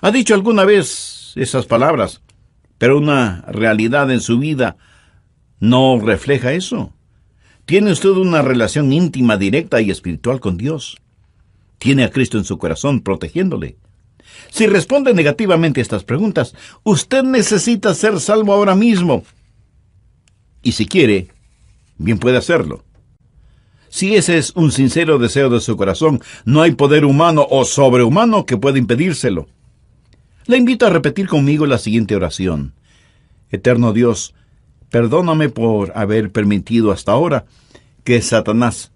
¿Ha dicho alguna vez esas palabras, pero una realidad en su vida no refleja eso? ¿Tiene usted una relación íntima, directa y espiritual con Dios? ¿Tiene a Cristo en su corazón protegiéndole? Si responde negativamente a estas preguntas, usted necesita ser salvo ahora mismo. Y si quiere, bien puede hacerlo. Si ese es un sincero deseo de su corazón, no hay poder humano o sobrehumano que pueda impedírselo. Le invito a repetir conmigo la siguiente oración. Eterno Dios, perdóname por haber permitido hasta ahora que Satanás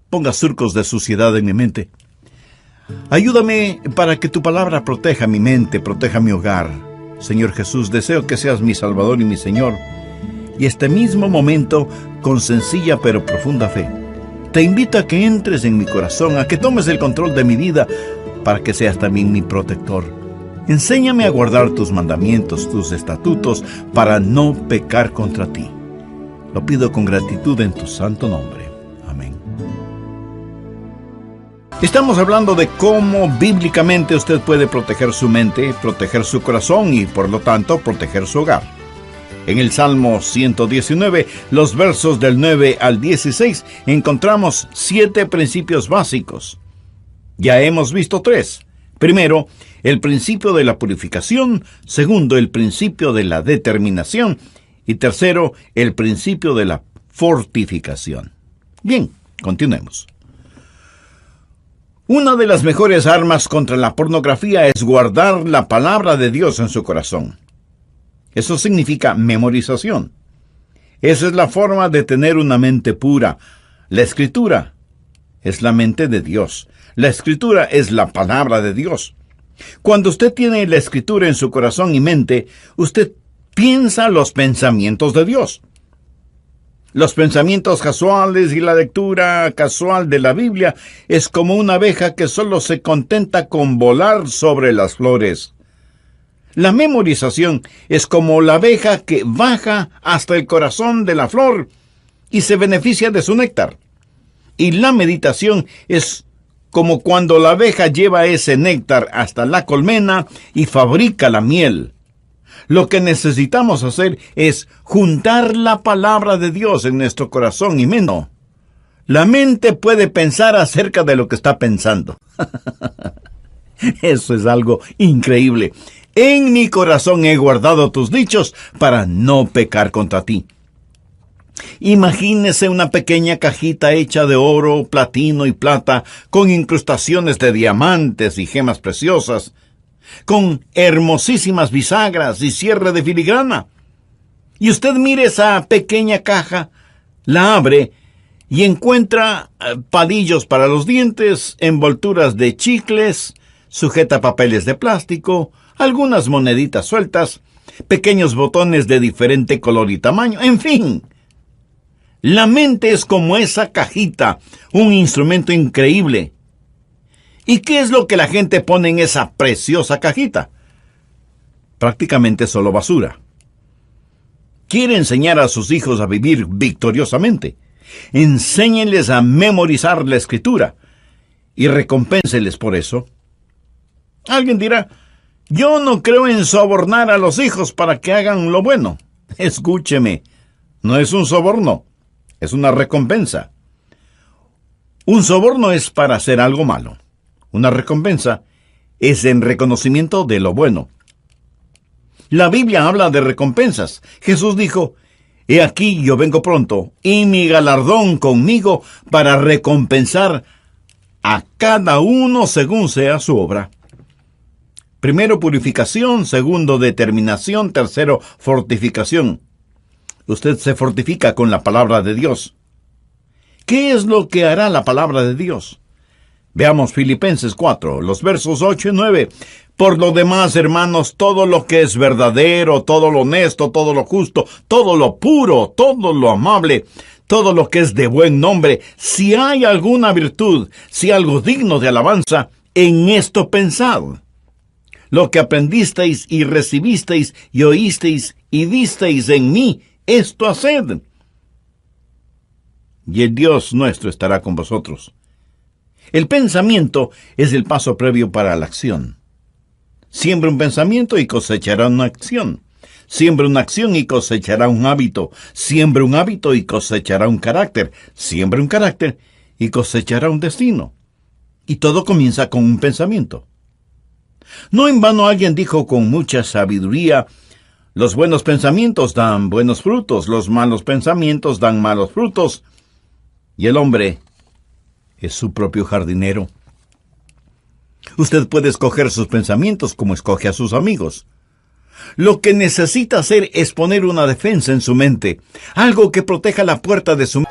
ponga surcos de suciedad en mi mente. Ayúdame para que tu palabra proteja mi mente, proteja mi hogar. Señor Jesús, deseo que seas mi Salvador y mi Señor. Y este mismo momento, con sencilla pero profunda fe, te invito a que entres en mi corazón, a que tomes el control de mi vida, para que seas también mi protector. Enséñame a guardar tus mandamientos, tus estatutos, para no pecar contra ti. Lo pido con gratitud en tu santo nombre. Amén. Estamos hablando de cómo bíblicamente usted puede proteger su mente, proteger su corazón y, por lo tanto, proteger su hogar. En el Salmo 119, los versos del 9 al 16, encontramos 7 principios básicos. Ya hemos visto 3. Primero, el principio de la purificación. Segundo, el principio de la determinación. Y tercero, el principio de la fortificación. Bien, continuemos. Una de las mejores armas contra la pornografía es guardar la palabra de Dios en su corazón. Eso significa memorización. Esa es la forma de tener una mente pura. La Escritura es la mente de Dios. La Escritura es la palabra de Dios. Cuando usted tiene la Escritura en su corazón y mente, usted piensa los pensamientos de Dios. Los pensamientos casuales y la lectura casual de la Biblia es como una abeja que solo se contenta con volar sobre las flores. La memorización es como la abeja que baja hasta el corazón de la flor y se beneficia de su néctar. Y la meditación es como cuando la abeja lleva ese néctar hasta la colmena y fabrica la miel. Lo que necesitamos hacer es juntar la palabra de Dios en nuestro corazón y mente. La mente puede pensar acerca de lo que está pensando. Eso es algo increíble. En mi corazón he guardado tus dichos para no pecar contra ti. Imagínese una pequeña cajita hecha de oro, platino y plata, con incrustaciones de diamantes y gemas preciosas, con hermosísimas bisagras y cierre de filigrana. Y usted mire esa pequeña caja, la abre y encuentra palillos para los dientes, envolturas de chicles, sujetapapeles de plástico, algunas moneditas sueltas, pequeños botones de diferente color y tamaño, en fin. La mente es como esa cajita, un instrumento increíble. ¿Y qué es lo que la gente pone en esa preciosa cajita? Prácticamente solo basura. ¿Quiere enseñar a sus hijos a vivir victoriosamente? Enséñenles a memorizar la Escritura y recompénseles por eso. Alguien dirá, yo no creo en sobornar a los hijos para que hagan lo bueno. Escúcheme, no es un soborno, es una recompensa. Un soborno es para hacer algo malo. Una recompensa es en reconocimiento de lo bueno. La Biblia habla de recompensas. Jesús dijo, he aquí yo vengo pronto, y mi galardón conmigo para recompensar a cada uno según sea su obra. Primero, purificación. Segundo, determinación. Tercero, fortificación. Usted se fortifica con la palabra de Dios. ¿Qué es lo que hará la palabra de Dios? Veamos Filipenses 4, los versos 8 y 9. Por lo demás, hermanos, todo lo que es verdadero, todo lo honesto, todo lo justo, todo lo puro, todo lo amable, todo lo que es de buen nombre, si hay alguna virtud, si algo digno de alabanza, en esto pensad. Lo que aprendisteis y recibisteis y oísteis y visteis en mí, esto haced. Y el Dios nuestro estará con vosotros. El pensamiento es el paso previo para la acción. Siembra un pensamiento y cosechará una acción. Siembra una acción y cosechará un hábito. Siembra un hábito y cosechará un carácter. Siembra un carácter y cosechará un destino. Y todo comienza con un pensamiento. No en vano alguien dijo con mucha sabiduría: los buenos pensamientos dan buenos frutos, los malos pensamientos dan malos frutos, y el hombre es su propio jardinero. Usted puede escoger sus pensamientos como escoge a sus amigos. Lo que necesita hacer es poner una defensa en su mente, algo que proteja la puerta de su